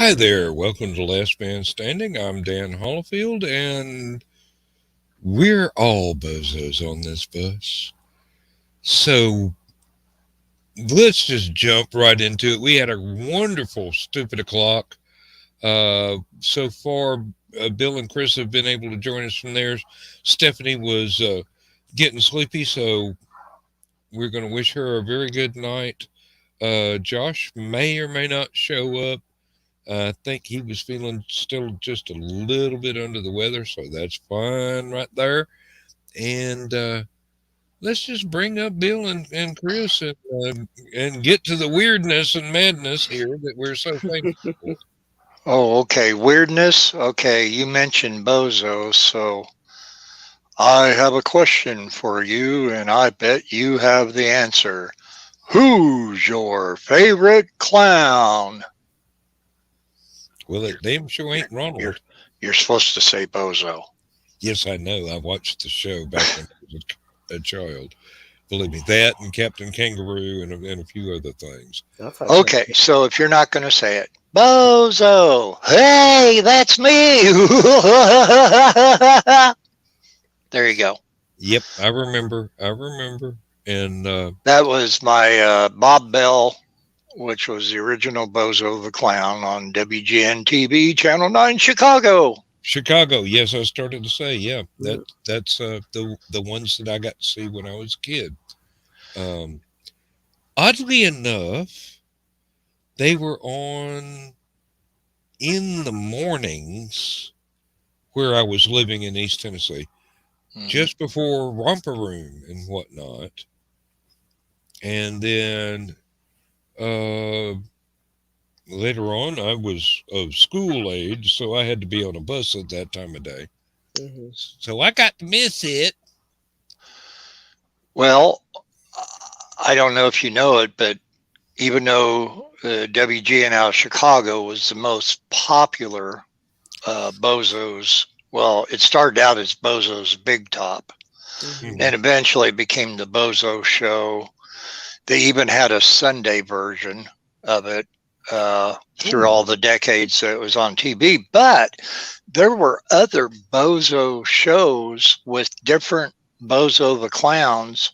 Hi there, welcome to Last Man Standing. I'm Dan Hollifield, and we're all bozos on this bus. So let's just jump right into it. We had a wonderful Stupid O'Clock. So far, Bill and Chris have been able to join us from theirs. Stephanie was getting sleepy, so we're going to wish her a very good night. Josh may or may not show up. I think he was feeling still just a little bit under the weather, so that's fine right there. And let's just bring up Bill and Chris and get to the weirdness and madness here that we're so thankful for. Oh, okay. Weirdness. Okay, you mentioned bozo, so I have a question for you, and I bet you have the answer. Who's your favorite clown? Well, it damn sure ain't Ronald. You're supposed to say bozo. Yes, I know. I watched the show back when I was a child. Believe me, that and Captain Kangaroo and a few other things. Okay, so if you're not going to say it, bozo. Hey, that's me. There you go. Yep, I remember. And that was my Bob Bell, which was the original Bozo the Clown on WGN TV, Channel 9, Chicago. Chicago, yes, I started to say, yeah, that's the ones that I got to see when I was a kid. Oddly enough, they were on in the mornings where I was living in East Tennessee, just before Romper Room and whatnot. And then later on, I was of school age, so I had to be on a bus at that time of day. So I got to miss it. Well, I don't know if you know it, but even though WGN out of Chicago was the most popular Bozos, well, it started out as Bozo's Big Top, and eventually became the Bozo Show. They even had a Sunday version of it through all the decades that it was on TV. But there were other Bozo shows with different Bozo the Clowns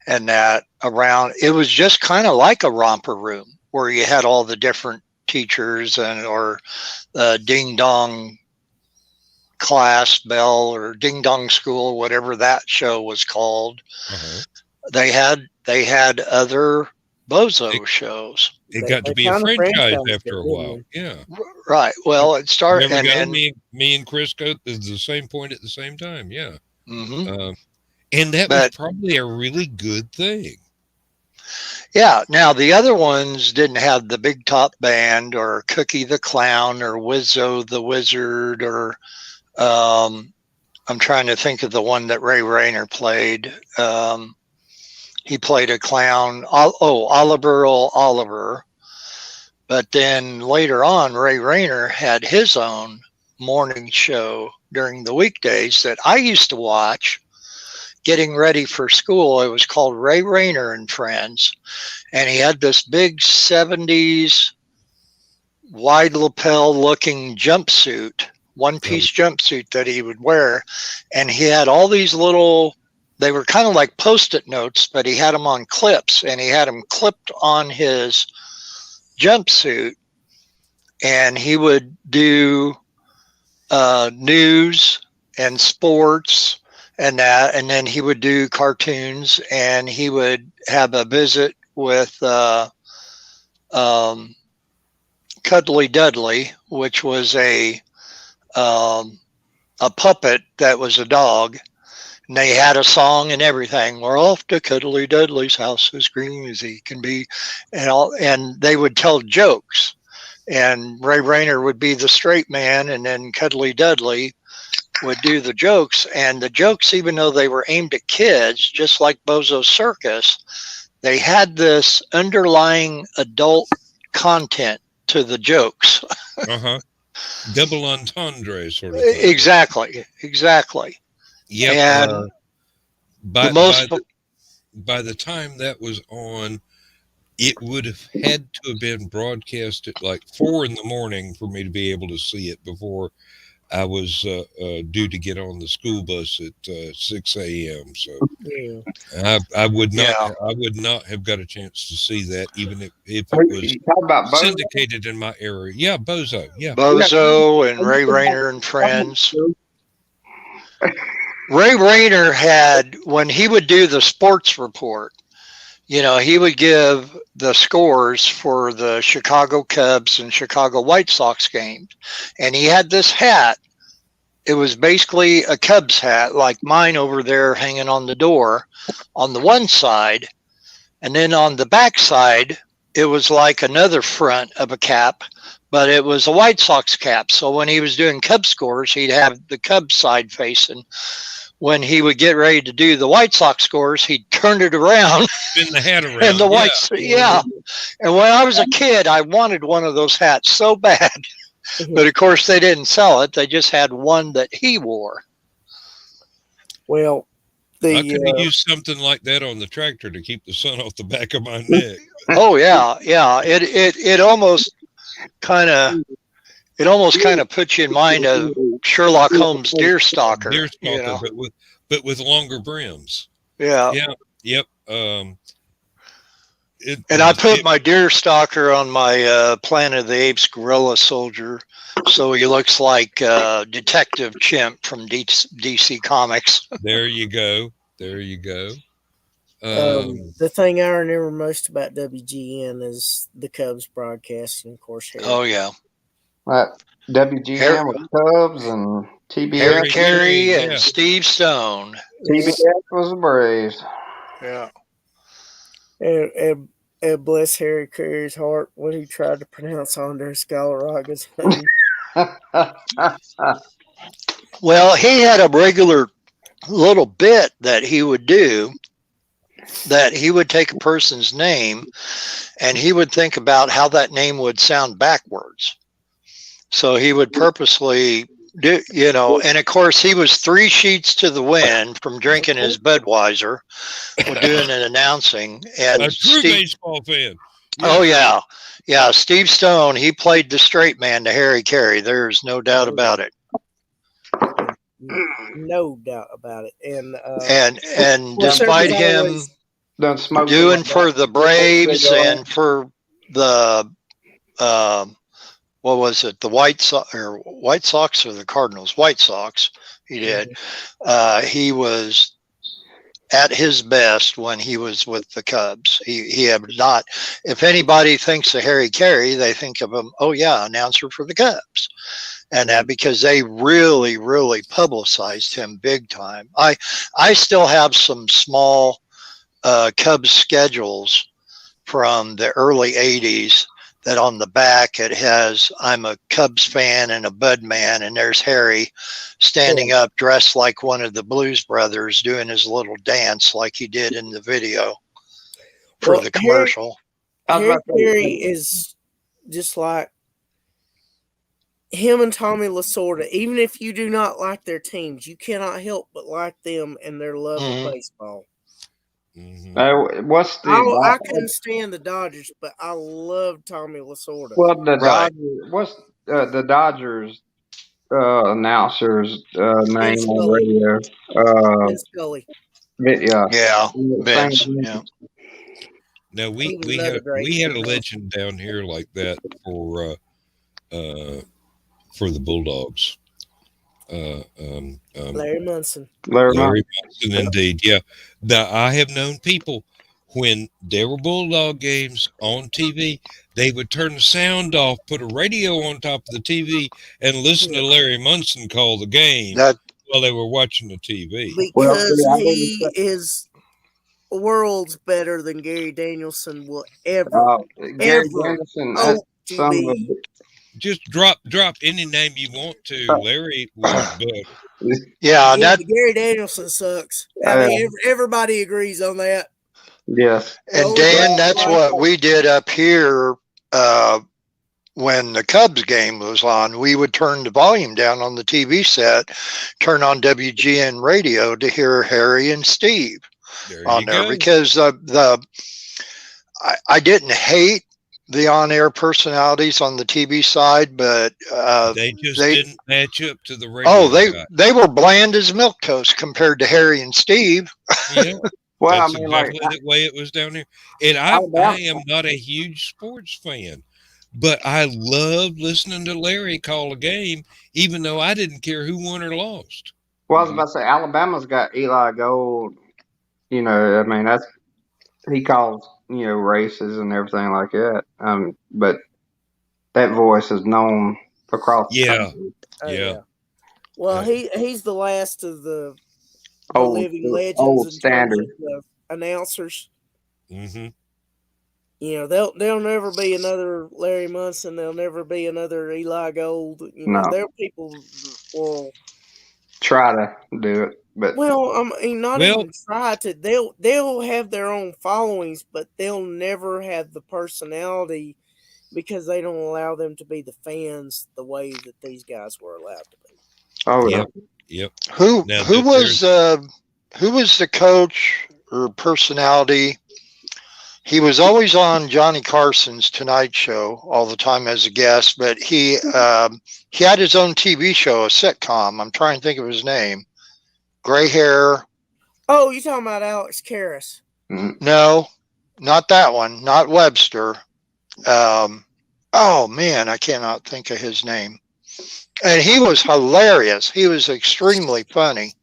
and that around. It was just kind of like a romper room where you had all the different teachers or Ding Dong Class Bell or Ding Dong School, whatever that show was called. They had other Bozo shows. It got to be a franchise after a while. Yeah. Right. Well, it started. And then me and Chris go to the same point at the same time. Yeah. And that was probably a really good thing. Yeah. Now, the other ones didn't have the Big Top Band or Cookie the Clown or Wizzo the Wizard or I'm trying to think of the one that Ray Rayner played. He played a clown. Oliver Oliver. But then later on, Ray Rayner had his own morning show during the weekdays that I used to watch getting ready for school. It was called Ray Rayner and Friends. And he had this big 70s wide lapel looking jumpsuit, one-piece jumpsuit that he would wear. And he had all these little, they were kind of like Post-it notes, but he had them on clips, and he had them clipped on his jumpsuit. And he would do news and sports and that, and then he would do cartoons, and he would have a visit with Cuddly Dudley, which was a puppet that was a dog. And they had a song and everything. We're off to Cuddly Dudley's house, as green as he can be, and they would tell jokes. And Ray Rayner would be the straight man, and then Cuddly Dudley would do the jokes. And the jokes, even though they were aimed at kids, just like Bozo Circus, they had this underlying adult content to the jokes. Double entendre sort of thing. Exactly. Yeah. And by the time that was on, it would have had to have been broadcast at like 4 in the morning for me to be able to see it before I was due to get on the school bus at 6 a.m. So Yeah. I would not Yeah. I would not have got a chance to see that even if it Who- was You talking about Bozo? syndicated in my area. Yeah, Bozo. Yeah. Bozo and Ray Rayner and friends. Ray Rayner had, when he would do the sports report, he would give the scores for the Chicago Cubs and Chicago White Sox games. And he had this hat. It was basically a Cubs hat, like mine over there hanging on the door on the one side. And then on the back side, it was like another front of a cap, but it was a White Sox cap. So when he was doing Cubs scores, he'd have the Cubs side facing. When he would get ready to do the White Sox scores, he'd turn it around. Spin the hat around. And the yeah. And when I was a kid, I wanted one of those hats so bad. But of course, they didn't sell it. They just had one that he wore. Well, I could have used something like that on the tractor to keep the sun off the back of my neck. Oh yeah, yeah. It almost kind of puts you in mind of Sherlock Holmes deer stalker. Deer stalker, but with longer brims. Yeah. Yeah. Yep. And I put my deer stalker on my Planet of the Apes gorilla soldier, so he looks like Detective Chimp from DC Comics. There you go. There you go. The thing I remember most about WGN is the Cubs broadcasting, of course. Oh yeah. WGN with Cubs and TBS. Harry Carey and Steve Stone. TBS was the Braves. Yeah. And bless Harry Carey's heart when he tried to pronounce Andres Galarraga's name. Well, he had a regular little bit that he would do, that he would take a person's name and he would think about how that name would sound backwards. So he would purposely do, and of course he was 3 sheets to the wind from drinking his Budweiser, doing an announcing. And a true baseball fan. Yeah. Oh yeah. Yeah. Steve Stone, he played the straight man to Harry Carey. There's no doubt about it. No doubt about it. And despite him doing for the Braves and for the what was it, the White Sox or the Cardinals? White Sox. He did. He was at his best when he was with the Cubs. He had not. If anybody thinks of Harry Carey, they think of him. Oh yeah, announcer for the Cubs. And that because they really, really publicized him big time. I still have some small Cubs schedules from the early 80s that on the back it has, I'm a Cubs fan and a Bud man, and there's Harry standing up dressed like one of the Blues Brothers doing his little dance like he did in the video for the commercial. Harry Carey is just like him and Tommy Lasorda. Even if you do not like their teams, you cannot help but like them and their love of baseball. Mm-hmm. I couldn't stand the Dodgers, but I love Tommy Lasorda. Well, Dodgers. What's the Dodgers announcer's name on radio? Vince Scully. Yeah, Vince. Yeah. Now we had a legend down here like that for the Bulldogs. Larry Munson. Larry Munson, indeed. Yeah. Now, I have known people when there were Bulldog games on TV, they would turn the sound off, put a radio on top of the TV, and listen to Larry Munson call the game while they were watching the TV. Because he is worlds better than Gary Danielson will ever. Gary Danielson. Just drop any name you want to. Larry was better. Yeah, Gary Danielson sucks. I mean, everybody agrees on that. Yes. And Dan, that's what we did up here when the Cubs game was on. We would turn the volume down on the TV set, turn on WGN radio to hear Harry and Steve on there because I didn't hate the on-air personalities on the TV side, but they just didn't match up to the radio. They were bland as milquetoast compared to Harry and Steve. Yeah. Well, That's I mean, exactly like, the way it was down here. And I am not a huge sports fan, but I loved listening to Larry call a game, even though I didn't care who won or lost. well, I was about to say, Alabama's got Eli Gold. You know, I mean, he calls, you know, races and everything like that. But that voice is known across the country. Yeah. Well, he's the last of the Old, living legends old in standard. terms of announcers. Mm-hmm. You know, there'll never be another Larry Munson. There'll never be another Eli Gold. You know, there people will try to do it, but even try to. They'll have their own followings, but they'll never have the personality because they don't allow them to be the fans the way that these guys were allowed to be. Oh, yep. Who was the coach or personality? He was always on Johnny Carson's Tonight Show all the time as a guest, but he had his own TV show, a sitcom. I'm trying to think of his name. Gray hair. Oh, you're talking about Alex Karras? No, not that one. Not Webster. Oh man, I cannot think of his name. And he was hilarious. He was extremely funny.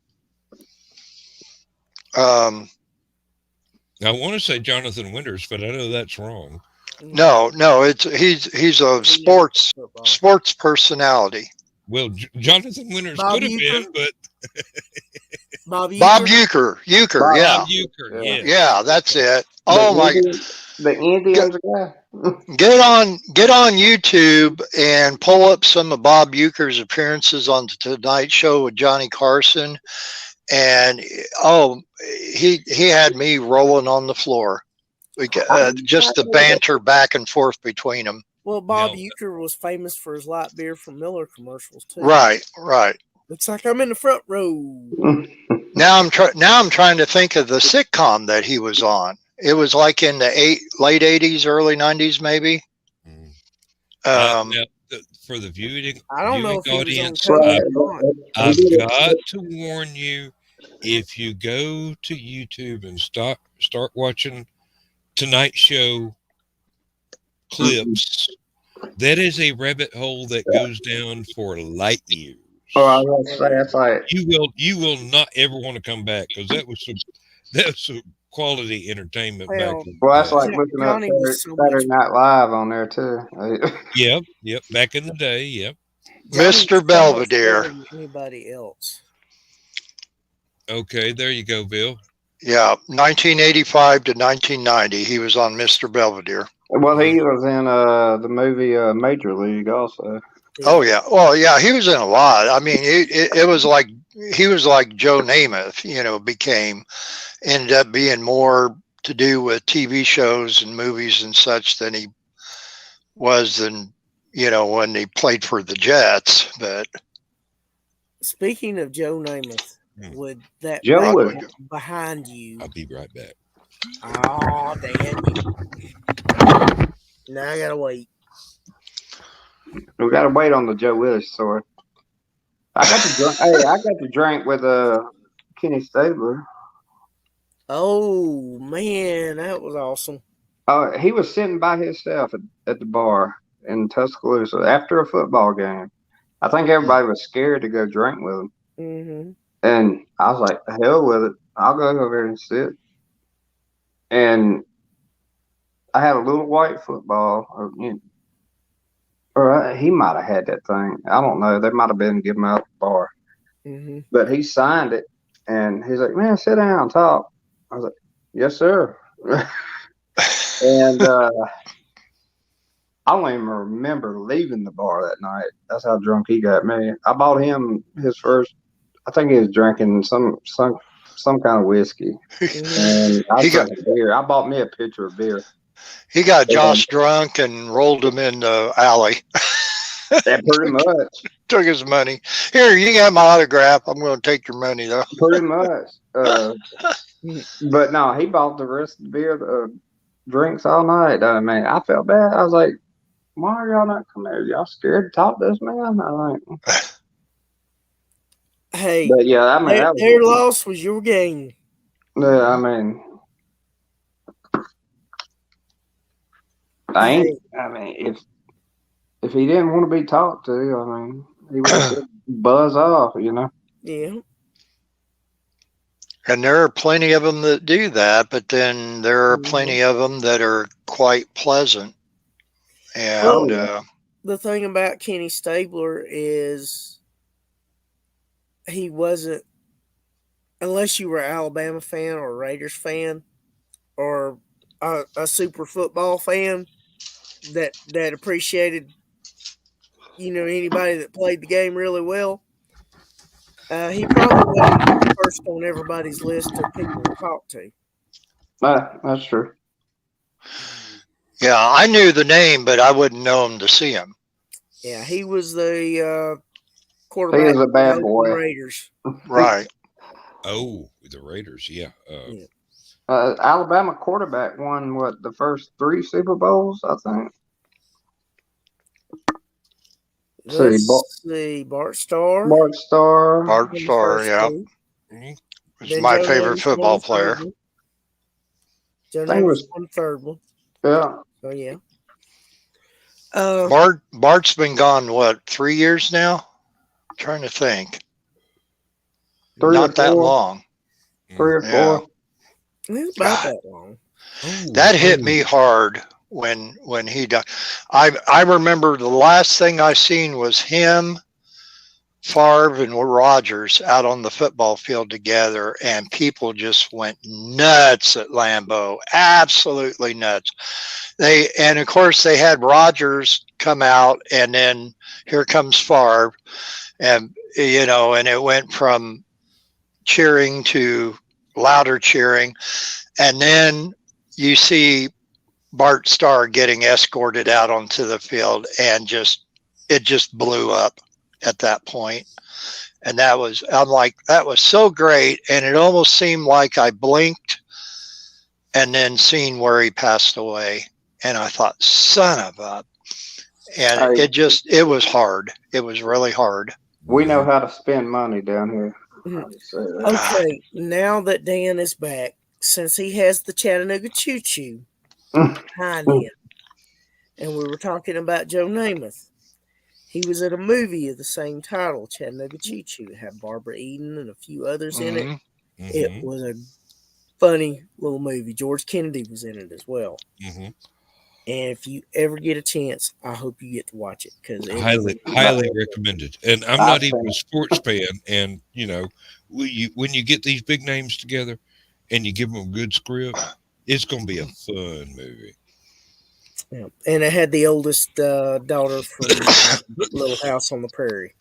I want to say Jonathan Winters, but I know that's wrong. No, he's a sports personality. Well, Jonathan Winters could have been, but Bob Uecker, yeah. Bob Uecker, yeah, that's it. Oh my! The Indians guy. Get on YouTube and pull up some of Bob Uecker's appearances on the Tonight Show with Johnny Carson, and he had me rolling on the floor. Just the banter back and forth between them. Well, Bob Uecker was famous for his light beer from Miller commercials too. Right. Looks like I'm in the front row. Now I'm trying to think of the sitcom that he was on. It was like in the late 80s, early 90s, maybe. For the viewing audience, I've got to warn you, if you go to YouTube and start watching Tonight Show clips, that is a rabbit hole that goes down for light years. Oh, I was going to say, that's like you will not ever want to come back, because that was some quality entertainment back then. Well, that's like looking up Saturday Night Live on there too. Yep, back in the day, yep. Mr. Belvedere. Anybody else? Okay, there you go, Bill. Yeah, 1985 to 1990, he was on Mr. Belvedere. Well, he was in the movie Major League also. Oh yeah, well yeah, he was in a lot. I mean, it was like he was like Joe Namath, ended up being more to do with TV shows and movies and such than he was when he played for the Jets. But speaking of Joe Namath, would that behind you? I'll be right back. Oh, damn you. Now I gotta wait. We gotta wait on the Joe Willis story. I got to drink with Kenny Stabler. Oh man, that was awesome. He was sitting by himself at the bar in Tuscaloosa after a football game. I think everybody was scared to go drink with him. Mm-hmm. And I was like, the hell with it. I'll go over there and sit. And I had a little white football. Or he might have had that thing. I don't know. They might have been giving out at the bar. Mm-hmm. But he signed it. And he's like, man, sit down, talk. I was like, yes, sir. And I don't even remember leaving the bar that night. That's how drunk he got me. I bought him his first, I think he was drinking some kind of whiskey. And I got beer. I bought me a pitcher of beer. He got Josh drunk and rolled him in the alley. Yeah, pretty much. Took his money. Here, you got my autograph. I'm going to take your money, though. Pretty much. But no, he bought the rest of the beer. drinks all night. I mean, I felt bad. I was like, why are y'all not coming here? Y'all scared to talk to this man? I like, Hey, but yeah, I mean, their loss was your gain. Yeah, I mean, if he didn't want to be talked to, I mean, he would have buzz off, you know. Yeah. And there are plenty of them that do that, but then there are plenty of them that are quite pleasant. And the thing about Kenny Stabler is he wasn't, unless you were an Alabama fan or a Raiders fan or a super football fan that appreciated, anybody that played the game really well. He probably wasn't first on everybody's list of people to talk to. That's true. Yeah, I knew the name, but I wouldn't know him to see him. Yeah, he was the quarterback. He was a bad boy. Raiders. Right. Oh, the Raiders, yeah. Alabama quarterback won the first 3 Super Bowls, I think. Let's see, Bart Starr. Bart Starr, yeah. He's my favorite football player. Joe Namath won the third one. Yeah. Oh yeah. Bart's been gone 3 years now? I'm trying to think. 3 Not that long. 3 or 4. It's about that long. That hit me hard when he died. I remember the last thing I seen was him, Favre, and Rodgers out on the football field together, and people just went nuts at Lambeau, absolutely nuts. And of course they had Rodgers come out, and then here comes Favre, and and it went from cheering to louder cheering, and then you see Bart Starr getting escorted out onto the field, and it just blew up at that point. And I'm like, that was so great. And it almost seemed like I blinked and then seen where he passed away. And I thought, son of a, and it was hard. It was really hard. We know how to spend money down here. Okay, now that Dan is back, since he has the Chattanooga Choo Choo behind him, and we were talking about Joe Namath, he was in a movie of the same title, Chattanooga Choo Choo. It had Barbara Eden and a few others in it. Mm-hmm. It was a funny little movie. George Kennedy was in it as well. Mm-hmm. And if you ever get a chance, I hope you get to watch it, because highly recommended. And I'm not even a sports fan, and when you get these big names together and you give them a good script, it's going to be a fun movie. Yeah. And it had the oldest daughter from Little House on the Prairie.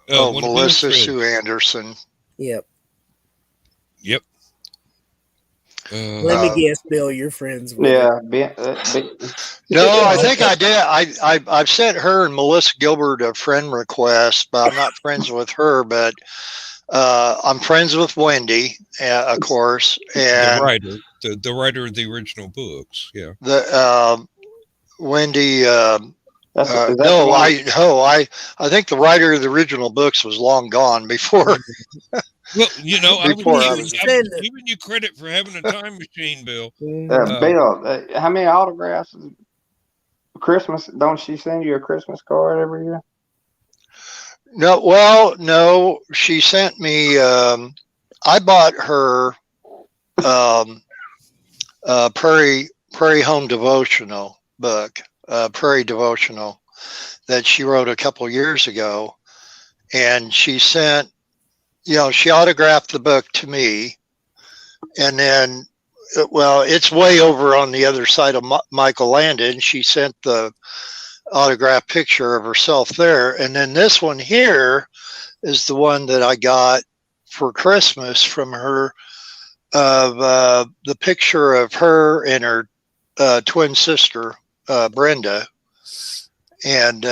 Melissa Sue Anderson. Yep. Let me guess, Bill, you're friends with her. No, I think I did. I've sent her and Melissa Gilbert a friend request, but I'm not friends with her. But I'm friends with Wendy, of course, and the writer of the original books. Yeah. Wendy. I think the writer of the original books was long gone before. Well, I was giving you credit for having a time machine, Bill. Bill, how many autographs? Christmas? Don't she send you a Christmas card every year? No. She sent me. I bought her Prairie Home Devotional book, Prairie Devotional, that she wrote a couple years ago, and she sent. She autographed the book to me, and then, it's way over on the other side of Michael Landon. She sent the autographed picture of herself there. And then this one here is the one that I got for Christmas from her, of the picture of her and her twin sister, Brenda. And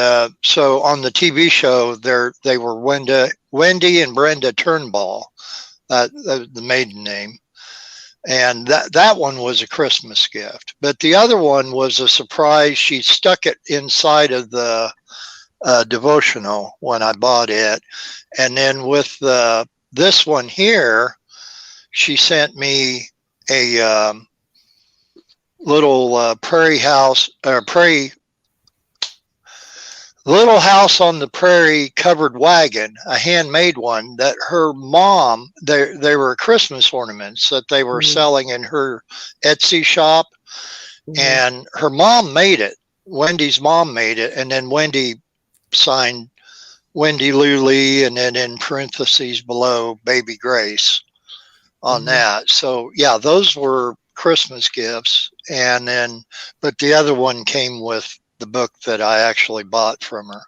so on the TV show, they were Wendy and Brenda Turnbull, the maiden name. And that one was a Christmas gift. But the other one was a surprise. She stuck it inside of the devotional when I bought it. And then with this one here, she sent me a little prairie house or little house on the prairie covered wagon, a handmade one that her mom, they were Christmas ornaments that they were selling in her Etsy shop. And her mom made it. Wendy's mom made it. And then Wendy signed Wendy Lou Lee, and then in parentheses below, Baby Grace on that. So yeah, those were Christmas gifts. And then, but the other one came with the book that I actually bought from her.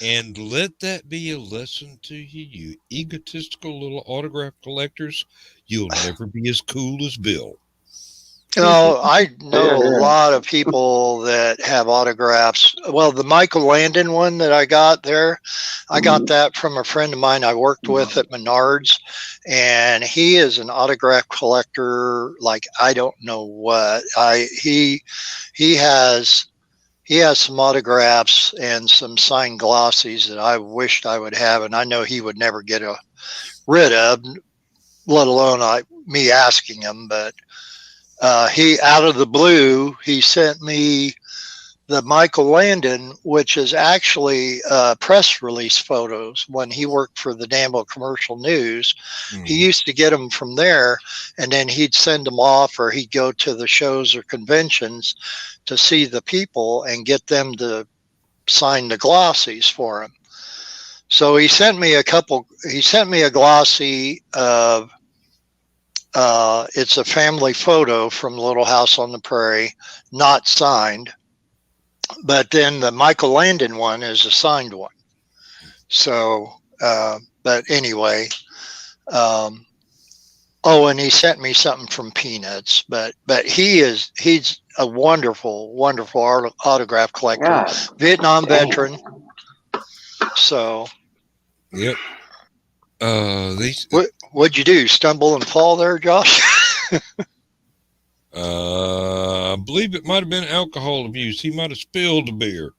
And let that be a lesson to you, you egotistical little autograph collectors. You'll never be as cool as Bill. You know, I know a lot of people that have autographs. Well, the Michael Landon one that I got there, I got that from a friend of mine I worked with at Menards, and he is an autograph collector like I don't know what. He has some autographs and some signed glossies that I wished I would have, and I know he would never get rid of, let alone me asking him. But he, out of the blue, he sent me the Michael Landon, which is actually press release photos when he worked for the Danville Commercial News. He used to get them from there, and then he'd send them off, or he'd go to the shows or conventions to see the people and get them to sign the glossies for him. So he sent me a glossy of it's a family photo from Little House on the Prairie, not signed. But then the Michael Landon one is a signed one. So, but anyway, and he sent me something from Peanuts. But he's a wonderful, wonderful autograph collector, God. Vietnam veteran. So, yep. What'd you do? Stumble and fall there, Josh? I believe it might have been alcohol abuse. He might have spilled the beer.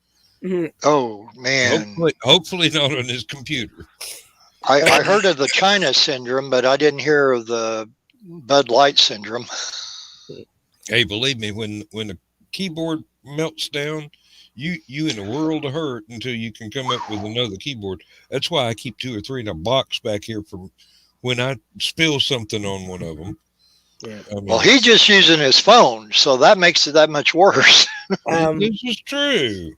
Oh man! Hopefully not on his computer. I heard of the China syndrome, but I didn't hear of the Bud Light syndrome. Hey, believe me, when the keyboard melts down, you in a world of hurt until you can come up with another keyboard. That's why I keep 2 or 3 in a box back here from when I spill something on one of them. Yeah. I mean, Well, he's just using his phone, so that makes it that much worse. this is true.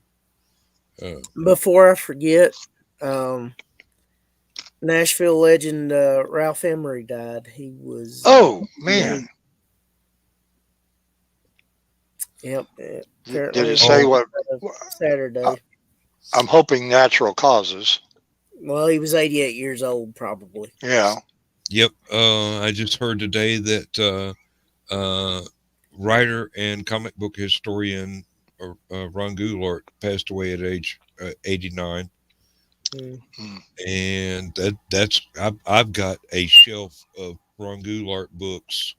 Before I forget, Nashville legend Ralph Emery died. He was. Oh man! Yep. Did it say what? Saturday. I'm hoping natural causes. Well, he was 88 years old, probably. Yeah. Yep. I just heard today that writer and comic book historian Ron Goulart passed away at age 89. And that's I've got a shelf of Ron Goulart books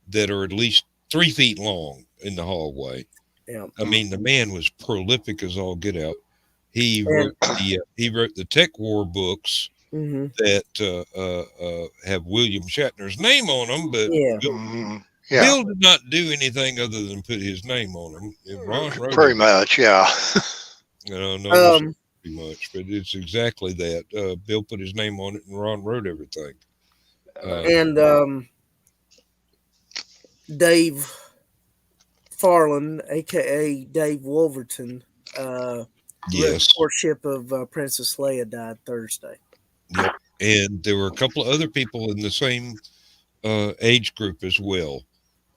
that are at least 3 feet long in the hallway. Yeah. I mean, the man was prolific as all get out. He wrote the Tech War books that have William Shatner's name on them, but Bill did not do anything other than put his name on them. Ron wrote pretty much, yeah. No, pretty much, but it's exactly that. Bill put his name on it, and Ron wrote everything. And Dave Farland, aka Dave Wolverton, yes, courtship of Princess Leia, died Thursday. Yep, and there were a couple of other people in the same age group as well.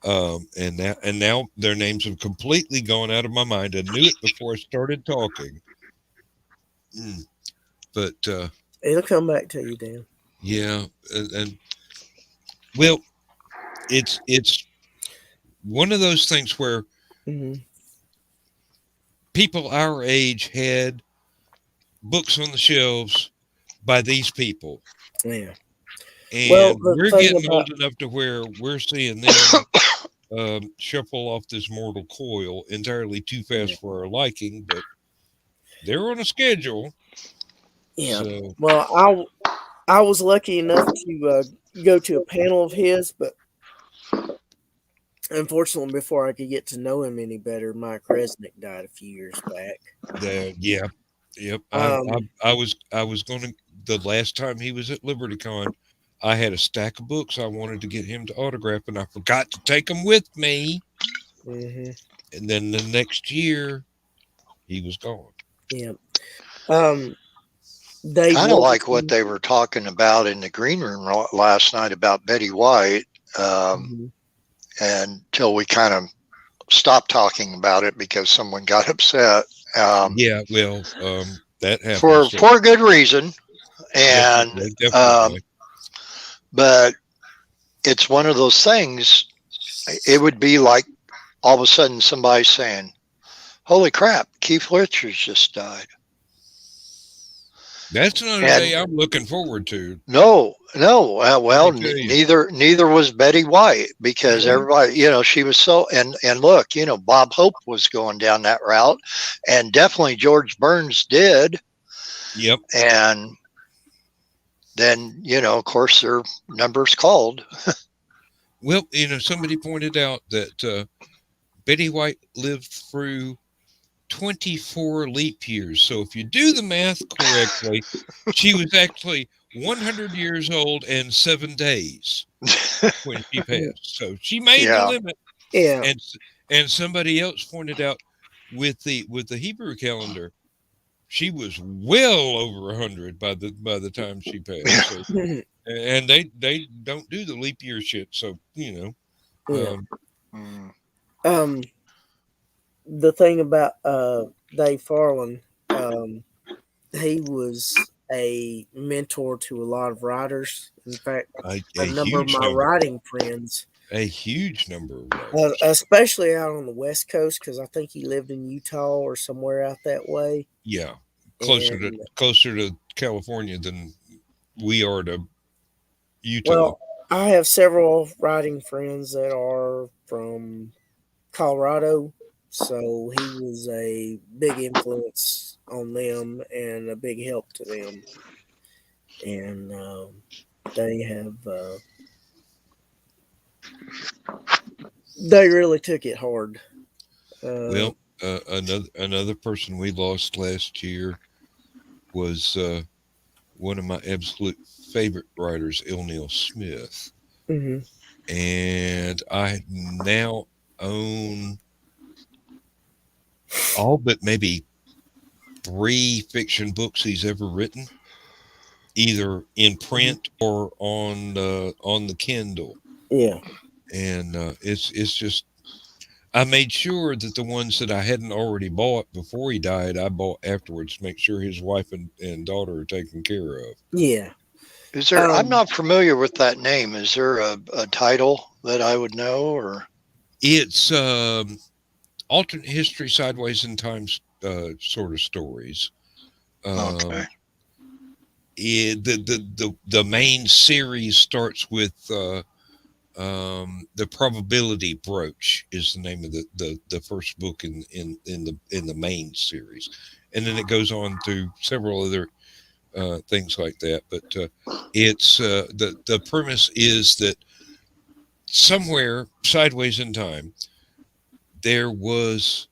And now their names have completely gone out of my mind. I knew it before I started talking. But it'll come back to you, Dan. Yeah, and well, it's one of those things where people our age had books on the shelves by these people. Yeah. Well, And the we're thing getting about old enough to where we're seeing them shuffle off this mortal coil entirely too fast for our liking, but they're on a schedule. yeah, So well, I was lucky enough to go to a panel of his, but unfortunately, before I could get to know him any better, Mike Resnick died a few years back. yeah, yep. Um, I was going to the last time he was at LibertyCon. I had a stack of books I wanted to get him to autograph, and I forgot to take them with me. mhm, And then the next year, he was gone. yeah. Um, Dave Kind of like what Wilkerson. they were talking about in the green room last night about Betty White, Mhm, until we kind of stopped talking about it because someone got upset, Yeah, well, that for happens. for good reason. And Definitely, definitely. but it's one of those things. It would be like all of a sudden somebody saying, "Holy crap, Keith Richards just died." That's another And day I'm looking forward to. no, no, Let well, me tell you. neither was Betty White, because yeah, everybody, she was so, and look, Bob Hope was going down that route, and definitely George Burns did, Yep. and then of course their numbers called. Well, somebody pointed out that Betty White lived through 24 leap years. So if you do the math correctly, she was actually 100 years old and 7 days when she passed. So she made the Yeah. limit. yeah, And and somebody else pointed out with the Hebrew calendar, she was well over 100 by the time she passed. So and they don't do the leap year shit. So yeah. um, Mm. Um, the thing about Dave Farland, he was a mentor to a lot of writers. In fact, a a number of huge my number, writing friends, a huge number of writers. especially out on the West Coast, because I think he lived in Utah or somewhere out that way. Yeah, And closer to California than we are to Utah. well, I have several writing friends that are from Colorado, so he was a big influence on them and a big help to them. And they have they really took it hard. Uh, Well, another person we lost last year was one of my absolute favorite writers, Neil Smith, hmm and I now own all but maybe 3 fiction books he's ever written, either in print or on the Kindle. Yeah, And it's just I made sure that the ones that I hadn't already bought before he died, I bought afterwards to make sure his wife and daughter are taken care of. yeah. Is there? I'm Um, not familiar with that name. Is there a title that I would know, or? It's alternate history, sideways in time sort of stories. Okay. Um, the main series starts with the probability brooch is the name of the first book in the main series, and then it goes on to several other things like that. But it's the premise is that somewhere sideways in time there was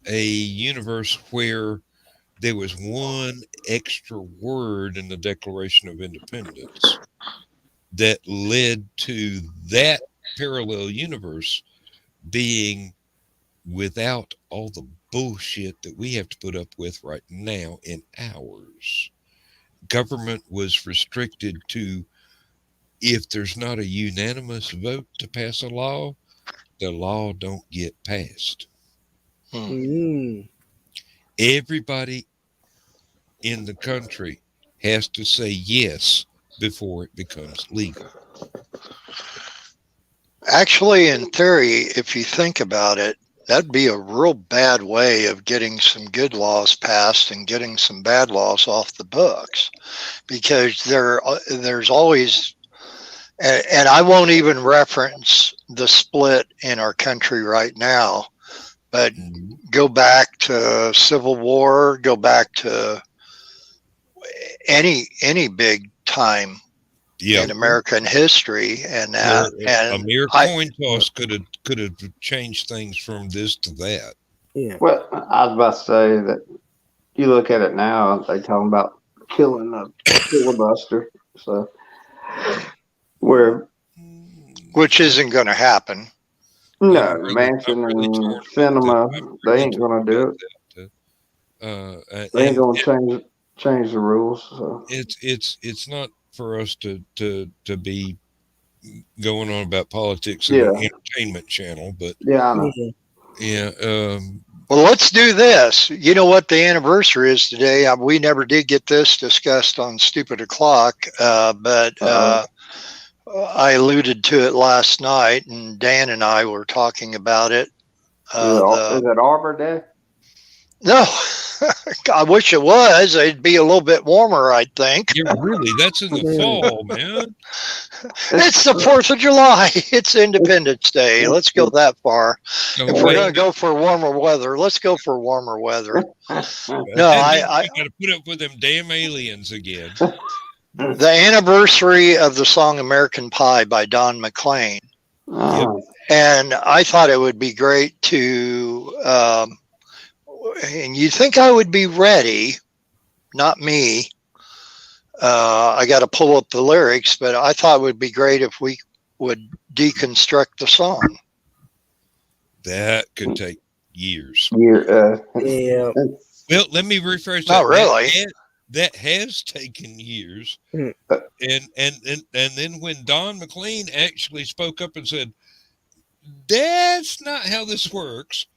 a universe where there was one extra word in the Declaration of Independence that led to that parallel universe being without all the bullshit that we have to put up with right now in ours. Government was restricted to if there's not a unanimous vote to pass a law, the law don't get passed. Hmm. mm, Everybody in the country has to say yes before it becomes legal. Actually, in theory, if you think about it, that'd be a real bad way of getting some good laws passed and getting some bad laws off the books, because there's always And I won't even reference the split in our country right now, but go back to Civil War, go back to any big time in American history, and that, a mere coin toss could have changed things from this to that. Yeah. Well, I was about to say that you look at it now, they talking about killing a filibuster. So, which isn't going to happen. No, Manson and Cinema, they ain't going to do it. They ain't going to change the rules. So. It's not for us to be going on about politics in an entertainment channel, but yeah, I know. Yeah. Well, let's do this. You know what the anniversary is today? We never did get this discussed on Stupid O'Clock, but I alluded to it last night, and Dan and I were talking about it. Is it Arbor Day? No, I wish it was. It'd be a little bit warmer, I think. Yeah, really, that's in the fall, man. It's the 4th of July. It's Independence Day. Let's go that far. If we're going to go for warmer weather, let's go for warmer weather. No, I got to put up with them damn aliens again. The anniversary of the song American Pie by Don McLean. And I thought it would be great to... and you think I would be ready, not me. I got to pull up the lyrics, but I thought it would be great if we would deconstruct the song. That could take years. Yeah. Well, let me rephrase that. Not really. That has taken years. And then when Don McLean actually spoke up and said, "That's not how this works,"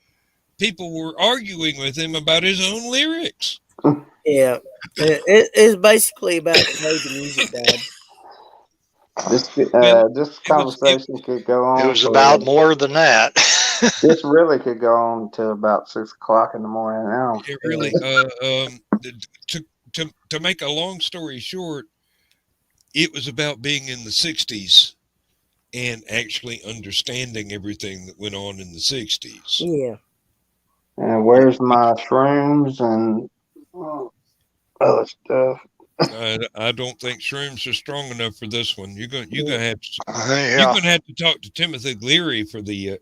people were arguing with him about his own lyrics. Yeah, it's basically about the way the music died. This conversation could go on. It was about more than that. This really could go on until about 6 o'clock in the morning now. It really, to make a long story short, it was about being in the 60s and actually understanding everything that went on in the 60s. Yeah. And where's my shrooms and other stuff? I don't think shrooms are strong enough for this one. You're gonna have to talk to Timothy Leary for the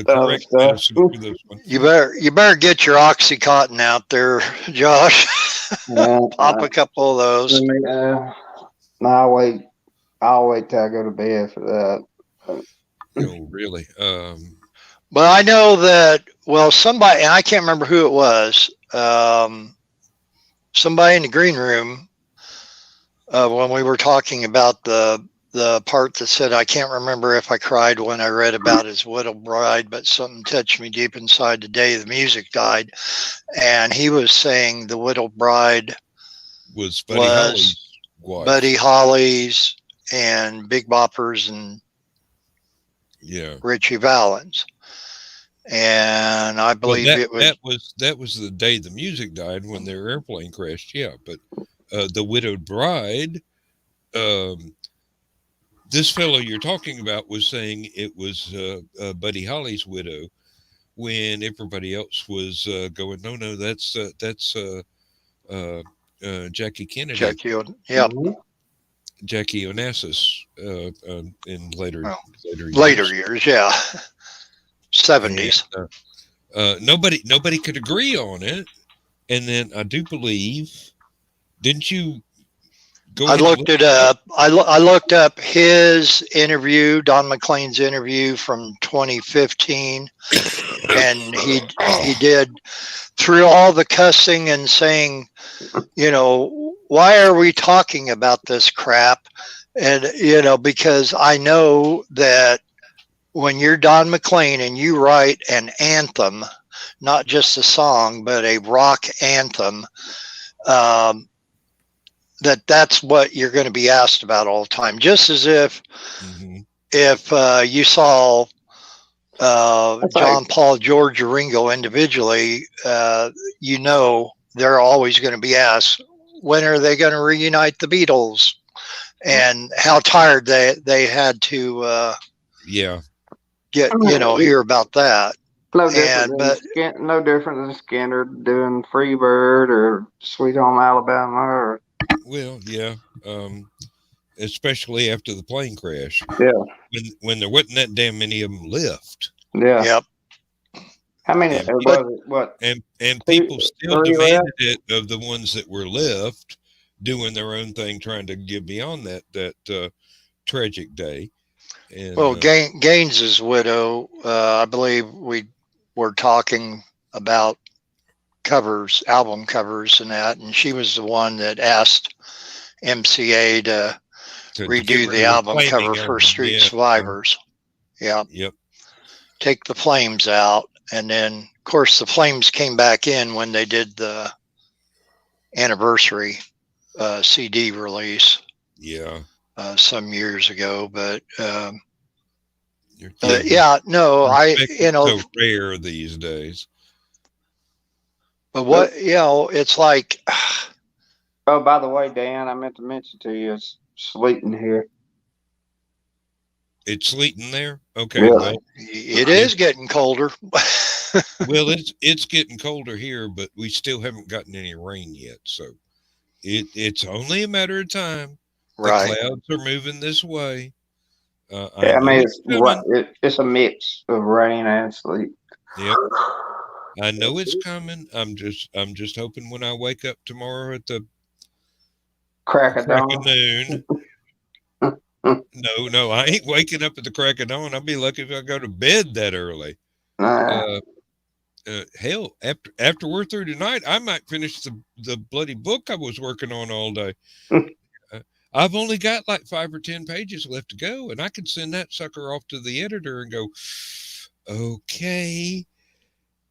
correct medicine for this one. You better get your Oxycontin out there, Josh. Pop a couple of those. No, I'll wait till I go to bed for that. Oh, really? Well, I know that. Well, somebody, and I can't remember who it was. Somebody in the green room when we were talking about the part that said, "I can't remember if I cried when I read about his widow bride, but something touched me deep inside the day the music died." And he was saying the widow bride was Buddy Holly's and Big Boppers and Richie Valens. And I believe that was the day the music died, when their airplane crashed. Yeah, but the widowed bride, this fellow you're talking about was saying it was Buddy Holly's widow, when everybody else was going, no, that's Jackie Kennedy. Jackie Onassis in later years, yeah. 70s. And, nobody could agree on it, and then I do believe, didn't you go? I looked it up. I looked up his interview, Don McLean's interview from 2015, and he did, through all the cussing and saying, why are we talking about this crap? And because I know that when you're Don McLean and you write an anthem, not just a song, but a rock anthem, that's what you're going to be asked about all the time. Just as if you saw John Paul, George, or Ringo individually, they're always going to be asked, when are they going to reunite the Beatles? and how tired they had to Yeah. get, hear about that. No different And than no different than Skinner doing Freebird or Sweet Home Alabama or Well, yeah. Especially after the plane crash. yeah. When there wasn't that damn many of them left. Yeah. Yep. How many And was it? What? and people still 3 demanded left? it of the ones that were left, doing their own thing, trying to get beyond that tragic day. And Well, Gaines's widow, I believe we were talking about album covers and that, and she was the one that asked MCA to redo the album cover for Street Survivors. Yeah. Yep. Take the flames out. And then, of course, the flames came back in when they did the anniversary CD release. Yeah. Some years ago. But so rare these days. But it's like. Oh, by the way, Dan, I meant to mention to you, it's sleeting here. It's sleeting there? Okay. Yeah. Well, it is getting colder. Well, it's getting colder here, but we still haven't gotten any rain yet. So it's only a matter of time. Right. The clouds are moving this way. I mean, it's a mix of rain and sleet. Yep. I know it's coming. I'm just hoping when I wake up tomorrow at the crack of noon. No, I ain't waking up at the crack of dawn. I'll be lucky if I go to bed that early. Hell, after we're through tonight, I might finish the bloody book I was working on all day. I've only got like 5 or 10 pages left to go, and I can send that sucker off to the editor and go, okay,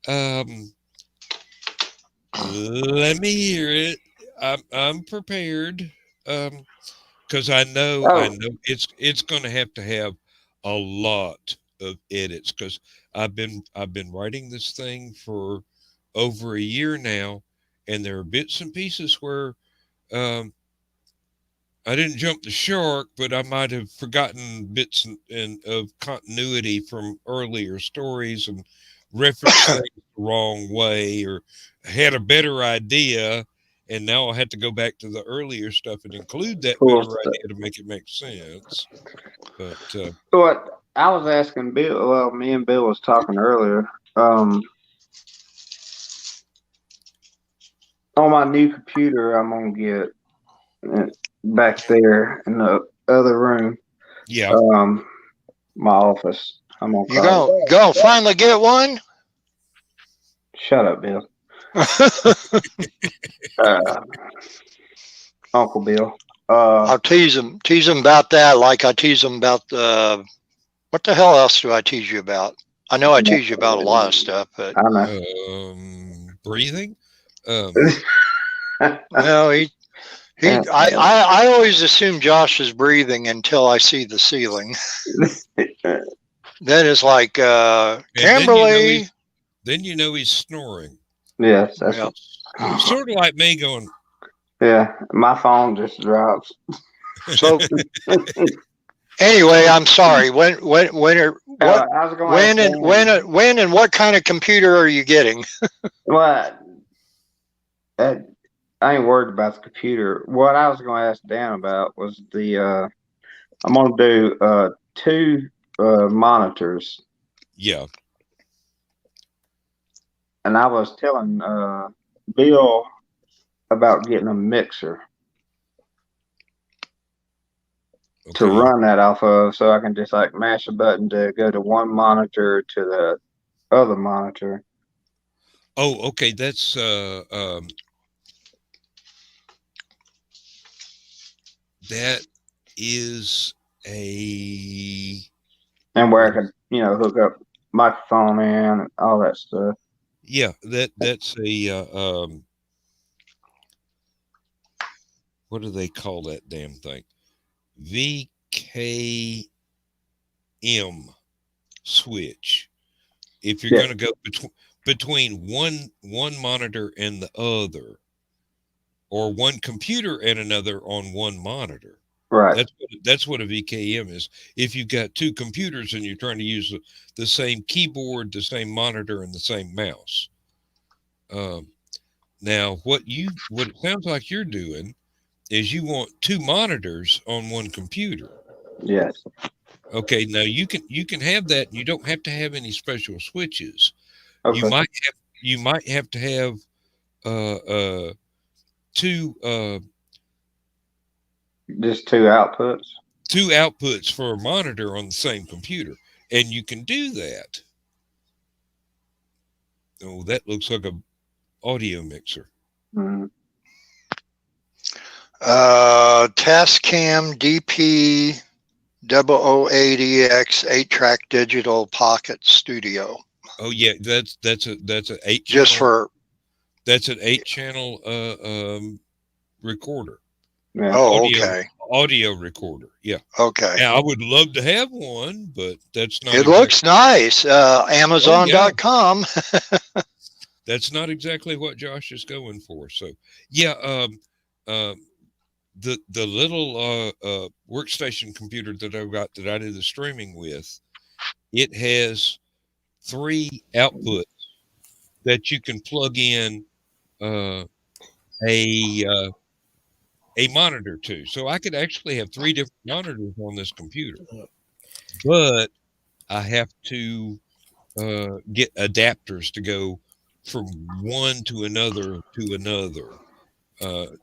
let me hear it. I'm prepared. Because I know it's going to have a lot of edits, because I've been writing this thing for over a year now, and there are bits and pieces where I didn't jump the shark, but I might have forgotten bits of continuity from earlier stories and referenced things the wrong way, or had a better idea. And now I'll have to go back to the earlier stuff and include that better idea to make it make sense. But what I was asking Bill, well, me and Bill was talking earlier. On my new computer, I'm gonna get back there in the other room. Yeah. My office. I'm gonna. You go finally get one? Shut up, Bill. Uncle Bill. I'll tease him about that, like I tease him about what the hell else do I tease you about? I know I tease you about a lot of stuff, but I know. Breathing. No, I always assume Josh is breathing until I see the ceiling. Then it's like Kimberly. Then you know he's snoring. Yes, that's sort of like me going. Yeah, my phone just drops. So anyway, I'm sorry. When and what kind of computer are you getting? Well, I ain't worried about the computer. What I was going to ask Dan about was I'm going to do 2 monitors. Yeah. And I was telling Bill about getting a mixer to run that off of, so I can just like mash a button to go to one monitor to the other monitor. Oh, okay. That's that is and where I can hook up microphone in and all that stuff. Yeah, that's a what do they call that damn thing? VKM switch. If you're going to go between one monitor and the other, or one computer and another on one monitor. Right. That's what a VKM is. If you've got two computers and you're trying to use the same keyboard, the same monitor, and the same mouse. Now, what it sounds like you're doing is you want two monitors on one computer. Yes. Okay. Now you can have that. And you don't have to have any special switches. You Okay. might have to have two Just two outputs. two outputs for a monitor on the same computer, and you can do that. Oh, that looks like a audio mixer. Mm-hmm. Tascam DP 0080X 8-track digital pocket studio. Oh yeah, that's an 8 Just channel. for That's an 8-channel recorder. Yeah. oh, okay, Audio recorder. Yeah. okay. Now, I would love to have one, but that's not. It looks nice. Amazon.com. That's not exactly what Josh is going for. So yeah, the little workstation computer that I've got that I do the streaming with, it has 3 outputs that you can plug in a monitor to. So I could actually have 3 different monitors on this computer, but I have to get adapters to go from one to another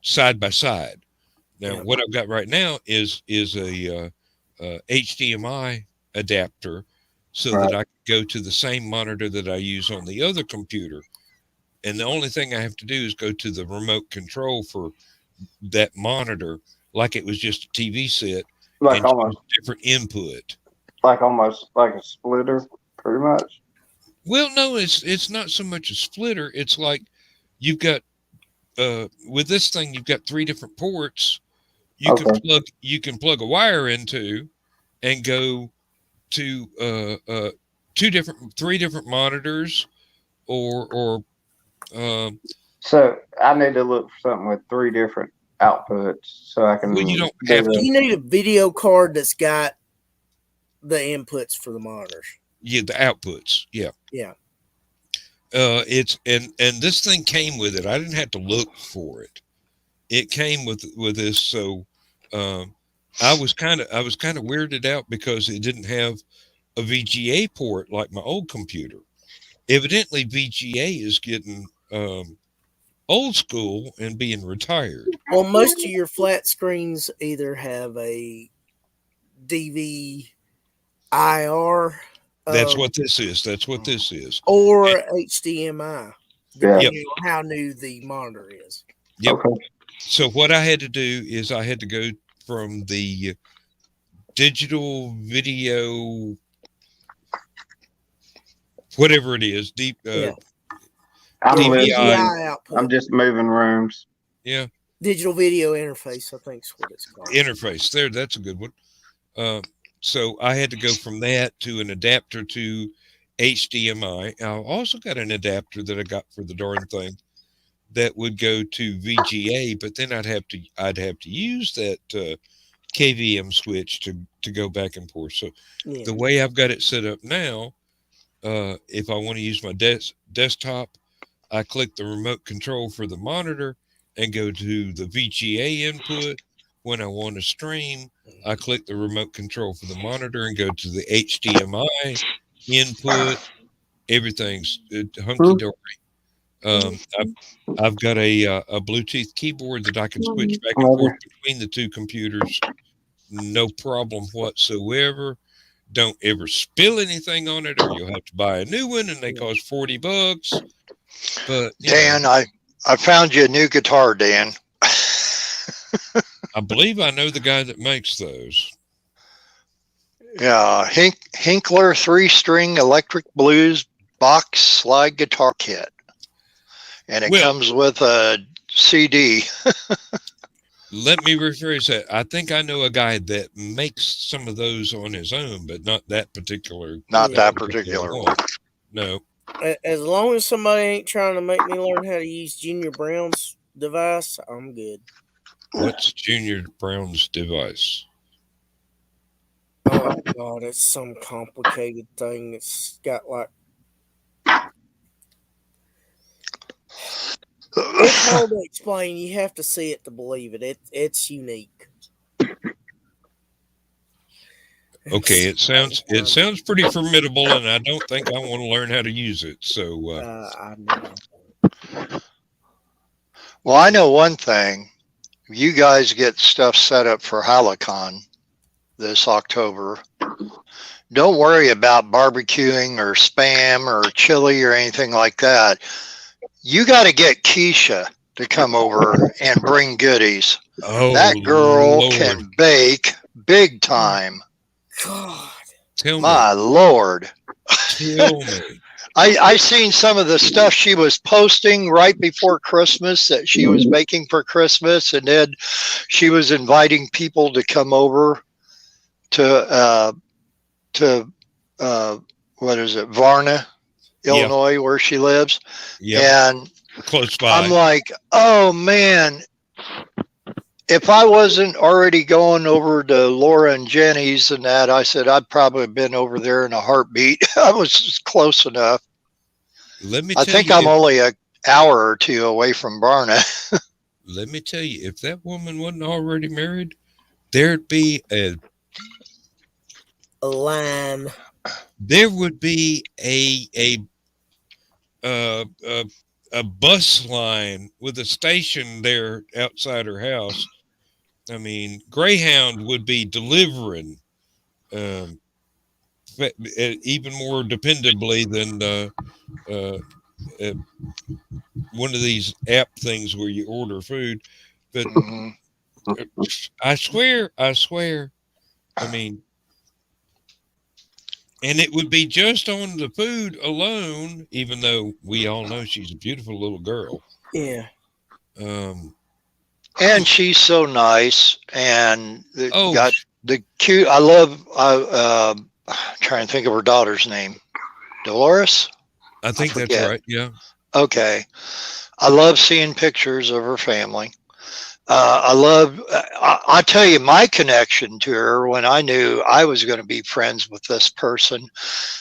side by side. Now, what I've got right now is a HDMI adapter so that I can go to the same monitor that I use on the other computer. And the only thing I have to do is go to the remote control for that monitor, like it was just a TV set, Like and almost different input. almost like a splitter, pretty much. Well, no, it's not so much a splitter. It's like you've got with this thing, you've got 3 different ports. You can plug a wire into and go to 3 different monitors, or so I need to look for something with 3 different outputs so I can. Well, you don't have to. You need a video card that's got the inputs for the monitors. Yeah, the outputs. Yeah. Yeah. It's and this thing came with it. I didn't have to look for it. It came with this. So I was kind of weirded out because it didn't have a VGA port like my old computer. Evidently, VGA is getting old school and being retired. Well, most of your flat screens either have a DVIR. That's what this is. That's what this is. Or HDMI, depending Yep. on how new the monitor is. Yep. Okay. So what I had to do is I had to go from the digital video, whatever it is, DVI output. I'm just moving rooms. Yeah. Digital video interface, I think is what it's called. Interface. There, that's a good one. So I had to go from that to an adapter to HDMI. I also got an adapter that I got for the darn thing that would go to VGA, but then I'd have to use that KVM switch to go back and forth. So the way I've got it set up now, if I want to use my desktop, I click the remote control for the monitor and go to the VGA input. When I want to stream, I click the remote control for the monitor and go to the HDMI input. Everything's hunky dory. I've got a Bluetooth keyboard that I can switch back and forth between the 2 computers, no problem whatsoever. Don't ever spill anything on it, or you'll have to buy a new one, and they cost $40. But Dan, I found you a new guitar, Dan. I believe I know the guy that makes those. Yeah, Hinkler 3-string electric blues box slide guitar kit, and it comes with a CD. Let me rephrase that. I think I know a guy that makes some of those on his own, but not that particular. Not that particular one. No. As long as somebody ain't trying to make me learn how to use Junior Brown's device, I'm good. What's Junior Brown's device? Oh God, it's some complicated thing. It's got like it's hard to explain. You have to see it to believe it. It's unique. Okay, it sounds pretty formidable, and I don't think I want to learn how to use it. So, I know. Well, I know one thing. You guys get stuff set up for Hallowcon this October. Don't worry about barbecuing or spam or chili or anything like that. You got to get Keisha to come over and bring goodies. oh That girl Lord, can bake big time. God. tell My me, Lord. tell me. I seen some of the stuff she was posting right before Christmas that she was making for Christmas, and then she was inviting people to come over to what is it, Varna, Yeah, Illinois, where she lives. yep, And close I'm by. like, oh man, if I wasn't already going over to Laura and Jenny's and that, I said I'd probably been over there in a heartbeat. I was close enough. Let me I tell think you, I'm only an hour or two away from Varna. if that woman wasn't already married, there'd be A line. there would be uh, a a bus line with a station there outside her house. I mean, Greyhound would be delivering um, even more dependably than uh, uh, one of these app things where you order food. But Mhm. uh, I swear, I mean, and it would be just on the food alone, even though we all know she's a beautiful little girl. Yeah. Um, And she's so nice and oh, got the cute. I love. Trying to think of her daughter's name. Dolores. I I think that's forget. right. Yeah. Okay. I love seeing pictures of her family. I love. I tell you, my connection to her when I knew I was going to be friends with this person.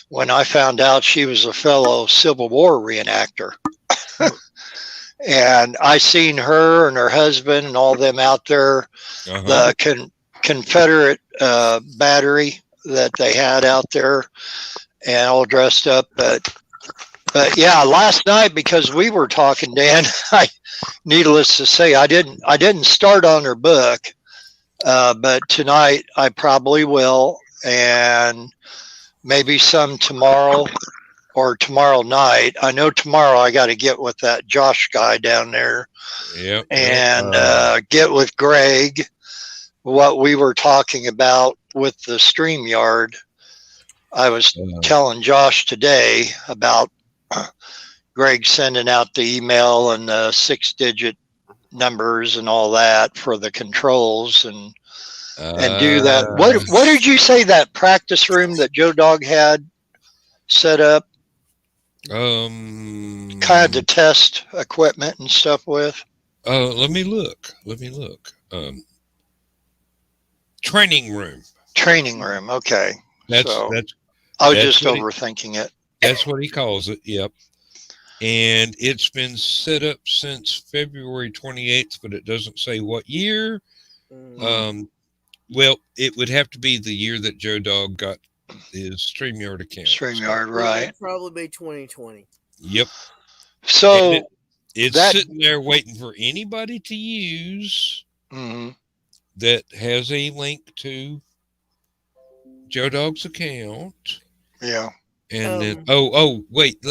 When I found out she was a fellow Civil War reenactor. And I seen her and her husband and all them out there, Uh huh. the Confederate battery that they had out there, and all dressed up. But yeah, last night because we were talking, Dan, I needless to say, I didn't start on her book, but tonight I probably will, and maybe some tomorrow or tomorrow night. I know tomorrow I got to get with that Josh guy down there Yep. Yep. and get with Greg what we were talking about with the StreamYard. I was telling Josh today about Greg sending out the email and the 6-digit numbers and all that for the controls and do that. What did you say that practice room that Joe Dog had set up? Kind of to test equipment and stuff with. Let me look. Let me look. Training room. Training room. Okay. So That's I was just what overthinking it. that's what he calls it. Yep. And it's been set up since February 28th, but it doesn't say what year. Well, it would have to be the year that Joe Dog got his StreamYard account. StreamYard, right? It'd probably be 2020. Yep. So it's sitting there waiting for anybody to use that has a link to Joe Dog's account. Yeah. And then wait,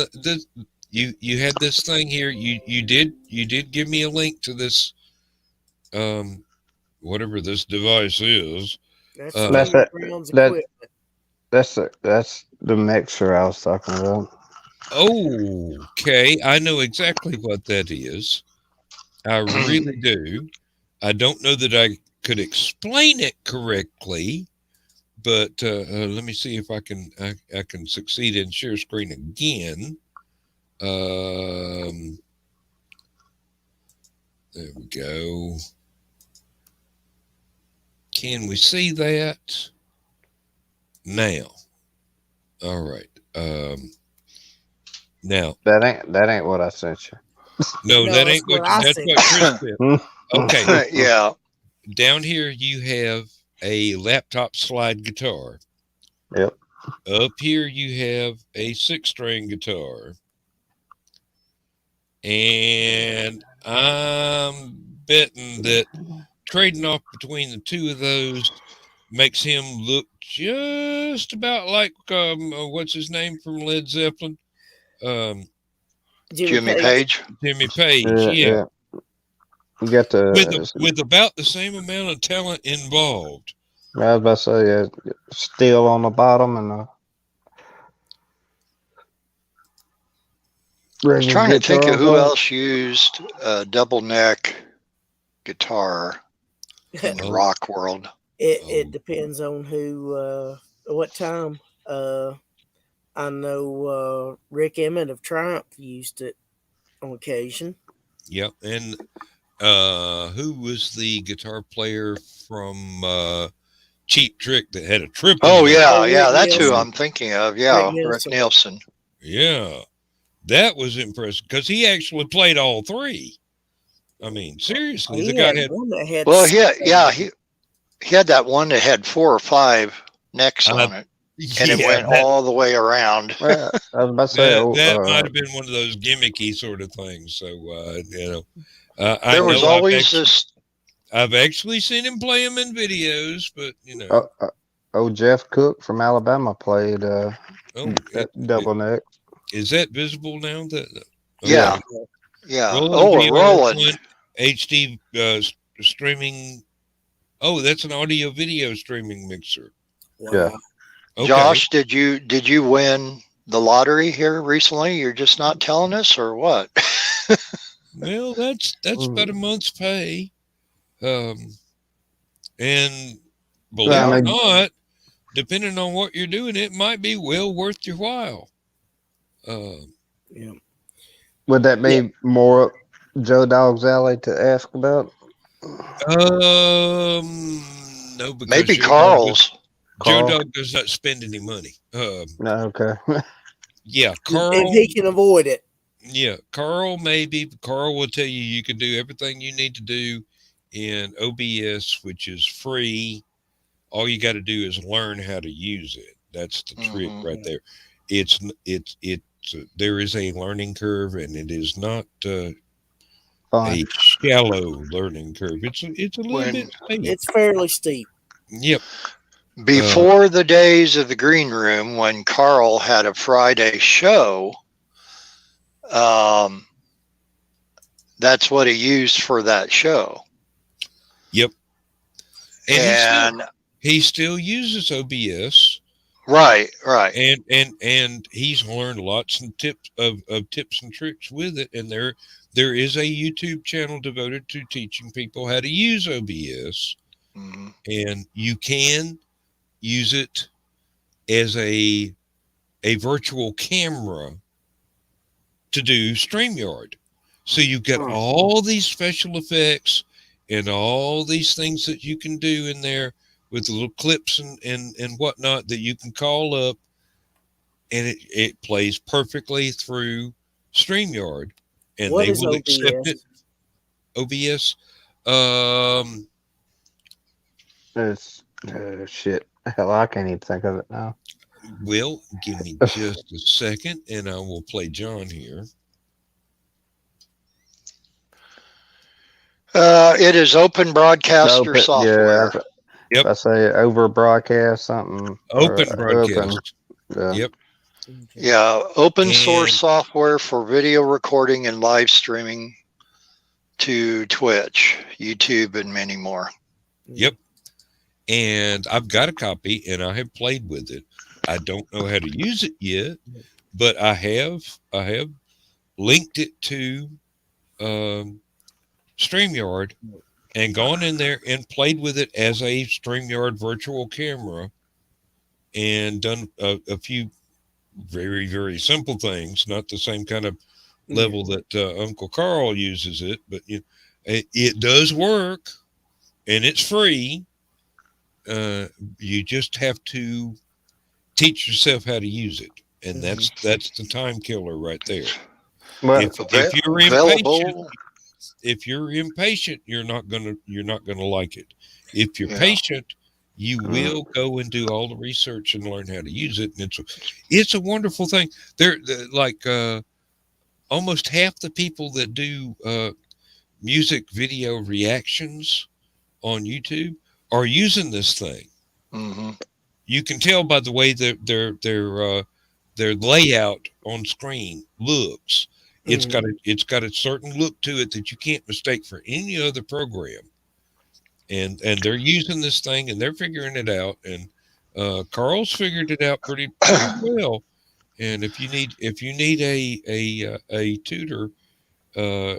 you had this thing here. You did give me a link to this whatever this device is. That's the mixer I was talking about. Okay, I know exactly what that is. I really do. I don't know that I could explain it correctly, but let me see if I can succeed in share screen again. There we go. Can we see that now? All right. Now That ain't what I sent you. no, No, that that's ain't what. what I That's said. what Chris said. Okay, Yeah. down here you have a laptop slide guitar. Yep. Up here you have a 6-string guitar, and I'm betting that trading off between the two of those makes him look just about like what's his name from Led Zeppelin, um, Jimmy Page. Jimmy Page. Yeah, Yeah, yeah. You got with about the same amount of talent involved. I was about to say, steel on the bottom and a I was regular trying to think guitar of on who top. else used a double neck guitar in the Oh, rock world. It depends on who, what time. I know Rick Emmett of Triumph used it on occasion. yep. And who was the guitar player from Cheap Trick that had a triple Oh neck? yeah, Oh, yeah, Rick that's who Nielsen. I'm thinking of. Rick Yeah, Rick Nielsen. Nielsen. Yeah, that was impressive because he actually played all three. I mean, seriously, the He guy had had. one that had. Well, seven. he had that one that had 4 or 5 necks Uh, on it, and it Yeah, went all the way around. Well, I was about to say, that might have been one of those gimmicky sort of things. So I There was know always this. I've actually seen him play them in videos, but you know, Jeff Cook from Alabama played oh, that double neck. is that visible now? Yeah, Okay. yeah. Roland Oh, a Roland. VR1 HD streaming. Oh, that's an audio video streaming mixer. Wow. Yeah. Okay. Josh, did you win the lottery here recently? You're just not telling us, or what? Well, that's about a month's pay. And believe it or not, depending on what you're doing, it might be well worth your while. Yeah. Would that be more up Joe Dog's alley to ask about? No, because Maybe Carl's. Joe Dog does not spend any money. No, okay. Yeah, Carl. If he can avoid it. Yeah, Carl maybe. Carl will tell you can do everything you need to do in OBS, which is free. All you got to do is learn how to use it. That's the trick right there. It's there is a learning curve, and it is not a shallow learning curve. It's a little bit steep. It's fairly steep. Yep. Before the days of the green room, when Carl had a Friday show, that's what he used for that show. Yep. And he still uses OBS. Right. And he's learned lots of tips and tricks with it. And there is a YouTube channel devoted to teaching people how to use OBS. Mm-hmm. And you can use it as a virtual camera to do StreamYard. So you get all these special effects and all these things that you can do in there with little clips and whatnot that you can call up, and it plays perfectly through StreamYard. And what they is will OBS? accept it. OBS. It's shit. Hell, I can't even think of it now. Well, give me just a second, and I will play John here. It is open broadcaster software. Yep. I say over broadcast something. Open broadcast. Yep. Yeah, open source software for video recording and live streaming to Twitch, YouTube, and many more. Yep. And I've got a copy, and I have played with it. I don't know how to use it yet, but I have linked it to StreamYard and gone in there and played with it as a StreamYard virtual camera and done a few very, very simple things, not the same kind of level that Uncle Carl uses it, but it does work, and it's free. You just have to teach yourself how to use it, and that's the time killer right there. Well, If you're impatient, Available. you're not gonna like it. If you're Yeah. patient, you will go and do all the research and learn how to use it, and it's a wonderful thing. Like almost half the people that do music video reactions on YouTube are using this thing. Mm-hmm. You can tell by the way their layout on screen looks. It's got a certain look to it that you can't mistake for any other program. And they're using this thing and they're figuring it out. And Carl's figured it out pretty well. And if you need a tutor,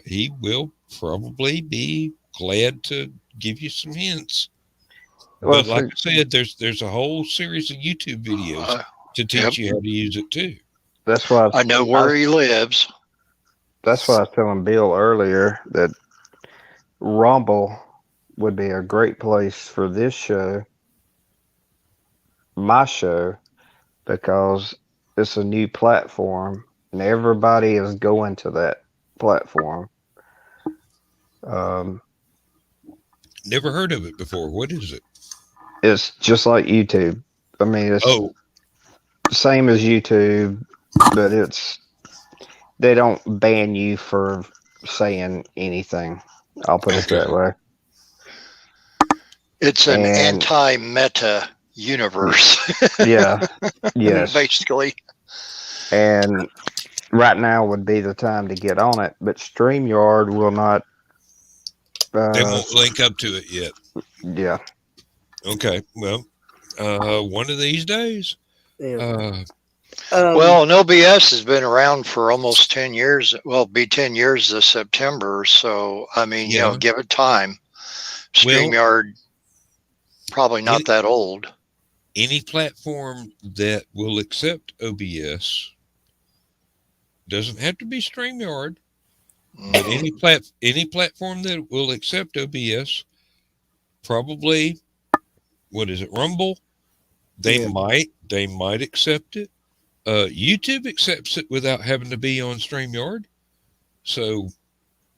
he will probably be glad to give you some hints. Well, But like I said, there's a whole series of YouTube videos to teach you how to use it too. That's why I know where he lives. That's why I was telling Bill earlier that Rumble would be a great place for this show, my show, because it's a new platform and everybody is going to that platform. Never heard of it before. What is it? It's just like YouTube. I mean, it's same as YouTube, but they don't ban you for saying anything. I'll put it that way. It's an anti-meta universe. Yeah. Yes. Basically. And right now would be the time to get on it, but StreamYard will not. They won't link up to it yet. Yeah. Okay. Well, one of these days. Yeah. Well, an OBS has been around for almost 10 years. Well, it'll be 10 years this September. So, I mean, you know, give it time. StreamYard, probably not that old. Any platform that will accept OBS, doesn't have to be StreamYard, but any platform that will accept OBS, probably, what is it, Rumble? They might accept it. YouTube accepts it without having to be on StreamYard. So,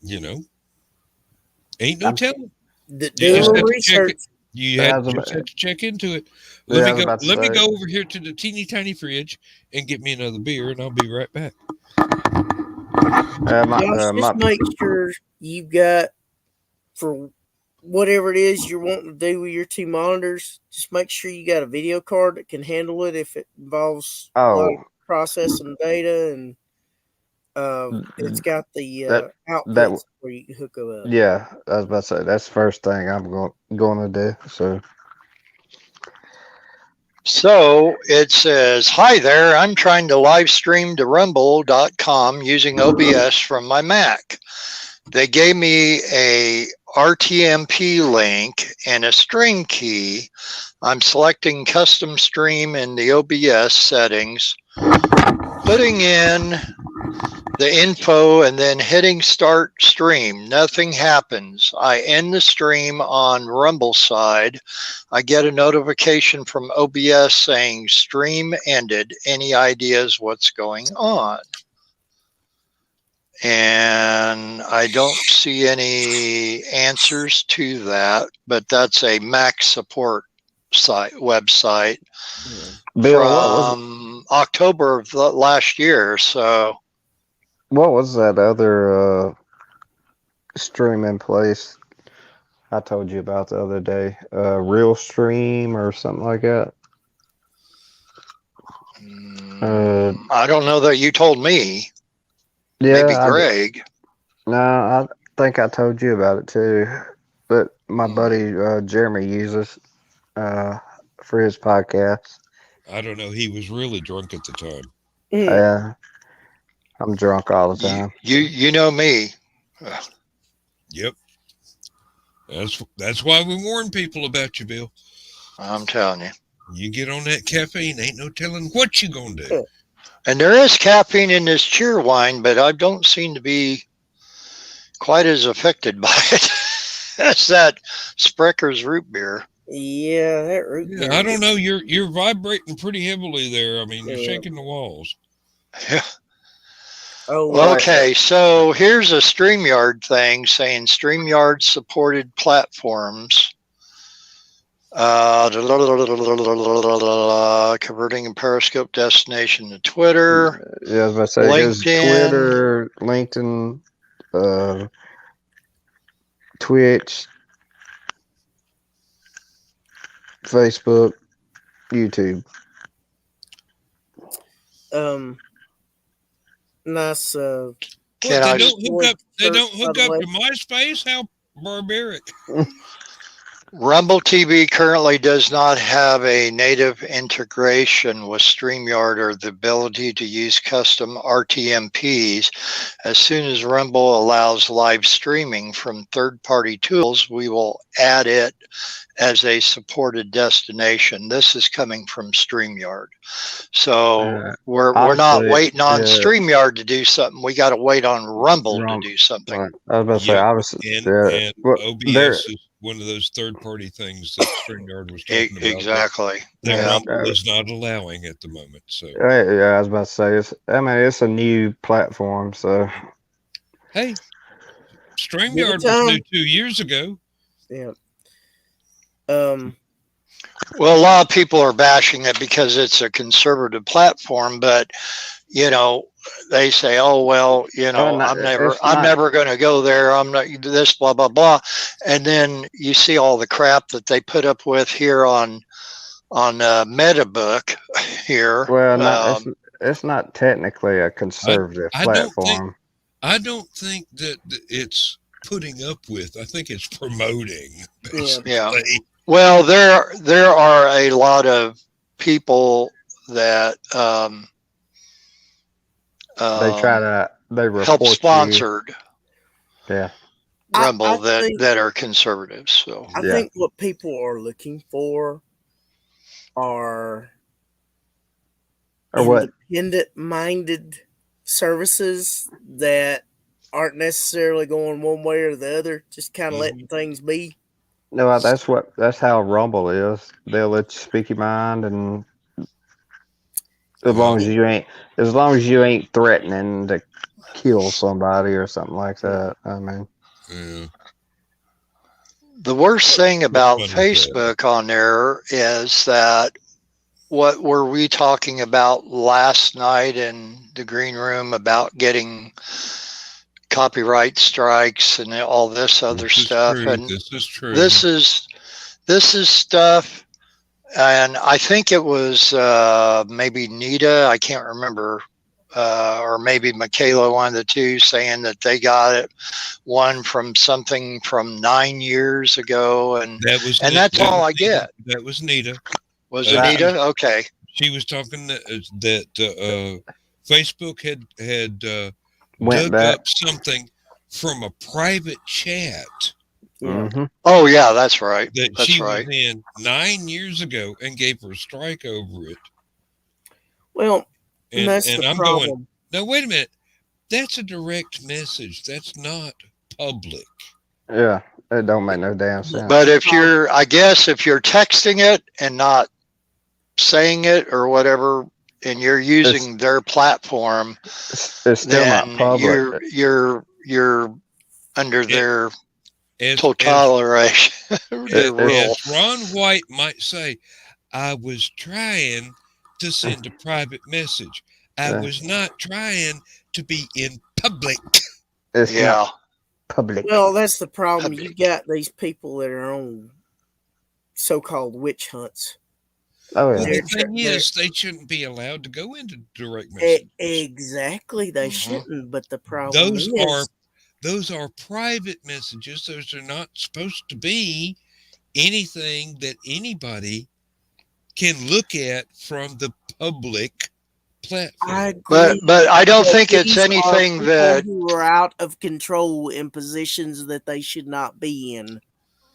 you know, ain't no telling. Do research. You just have to check into it. Let me go over here to the teeny tiny fridge and get me another beer, and I'll be right back. Just make sure you've got, for whatever it is you're wanting to do with your two monitors, just make sure you got a video card that can handle it if it involves a lot of processing data, and it's got the outputs where you can hook it up. Yeah, I was about to say that's the first thing I'm going to do. So it says, "Hi there, I'm trying to live stream to rumble.com using OBS from my Mac. They gave me a RTMP link and a string key. I'm selecting custom stream in the OBS settings, putting in the info and then hitting start stream. Nothing happens. I end the stream on Rumble side. I get a notification from OBS saying stream ended. Any ideas what's going on?" And I don't see any answers to that, but that's a Mac support website from October of last year. So what was that other streaming place I told you about the other day? Real Stream or something like that? I don't know that you told me. Yeah, maybe Greg. No, I think I told you about it too. But my buddy Jeremy uses for his podcast. I don't know. He was really drunk at the time. Yeah, I'm drunk all the time. You know me. Yep. That's why we warn people about you, Bill. I'm telling you. You get on that caffeine, ain't no telling what you gonna do. And there is caffeine in this cheer wine, but I don't seem to be quite as affected by it as that Sprecker's root beer. Yeah, that root Yeah, beer. I don't know. You're vibrating pretty heavily there. I mean, you're Yeah. shaking the walls. Yeah. Oh, Okay, so here's a StreamYard thing saying StreamYard supported platforms. Converting a Periscope destination to Twitter. Yeah, I was about to say it goes LinkedIn. Twitter, LinkedIn, Twitch, Facebook, YouTube. Nice. What, Can they I don't hook up. They shirt, don't by hook the up way. to MySpace. How barbaric! Rumble TV currently does not have a native integration with StreamYard or the ability to use custom RTMPs. As soon as Rumble allows live streaming from third-party tools, we will add it as a supported destination. This is coming from StreamYard. So we're not Honestly, waiting on yeah. StreamYard to do something. We got to wait on Rumble to do something. Right. I was about to say, Yep. obviously, And well, OBS is one of those third-party things that StreamYard was talking about. Exactly. That Yeah. Rumble is not allowing at the moment. So yeah, I was about to say, it's a new platform, so hey, Give it StreamYard was time. new 2 years ago. Yeah. Well, a lot of people are bashing it because it's a conservative platform, but you know, they say, "Oh well, you know, I'm never going to go there. I'm not this, blah blah blah," and then you see all the crap that they put up with here on MetaBook here. Well, it's not technically a conservative platform. I don't think that it's putting up with. I think it's promoting. Basically. Yeah. Well, there are a lot of people that they help sponsored Rumble that are conservatives. So I think what people are looking for are independent-minded services that aren't necessarily going one way or the other, just kind of letting things be. No, that's how Rumble is. They'll let you speak your mind, and as long as you ain't threatening to kill somebody or something like that. I mean, the worst thing about Facebook on there is that what were we talking about last night in the green room about getting copyright strikes and all this other stuff? And this is true. This is stuff, and I think it was maybe Nita, I can't remember, or maybe Michaela, one of the two, saying that they got it one from something from 9 years ago, and that's all I get. That was Nita. Was it Nita? Okay. She was talking that Facebook had dug up something from a private chat. Mm-hmm. Oh yeah, that's right. That she was in 9 years ago and gave her a strike over it. Well, and that's the problem. Going, now wait a minute. That's a direct message. That's not public. Yeah, it don't make no damn sense. But if you're texting it and not saying it or whatever, and you're using their platform, it's still not public. You're under their toleration. As Ron White might say, I was trying to send a private message. I was not trying to be in public. It's not public. Well, that's the problem. You got these people that are on so-called witch hunts. Oh, yeah. Well, the thing is, they shouldn't be allowed to go into direct messages. Exactly, they shouldn't. But the problem those are private messages. Those are not supposed to be anything that anybody can look at from the public platform. I agree, but I don't think it's anything that who are out of control in positions that they should not be in.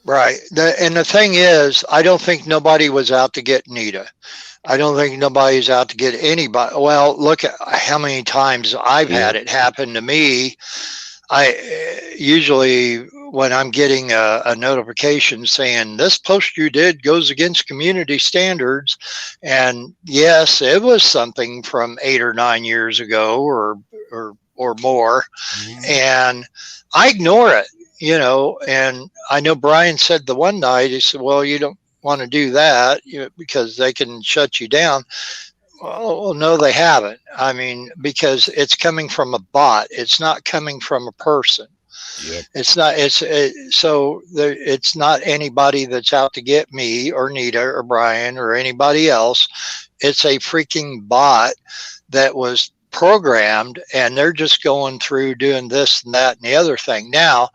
Right. And the thing is, I don't think nobody was out to get Nita. I don't think nobody's out to get anybody. Well, look at how many times I've had it happen to me. I usually, when I'm getting a notification saying this post you did goes against community standards, and yes, it was something from 8 or 9 years ago or more, and I ignore it, and I know Brian said the one night, he said, well, you don't want to do that, because they can shut you down. Well, no, they haven't. I mean, because it's coming from a bot. It's not coming from a person. Yep. It's not. It's not anybody that's out to get me or Nita or Brian or anybody else. It's a freaking bot that was programmed, and they're just going through doing this and that and the other thing. Now,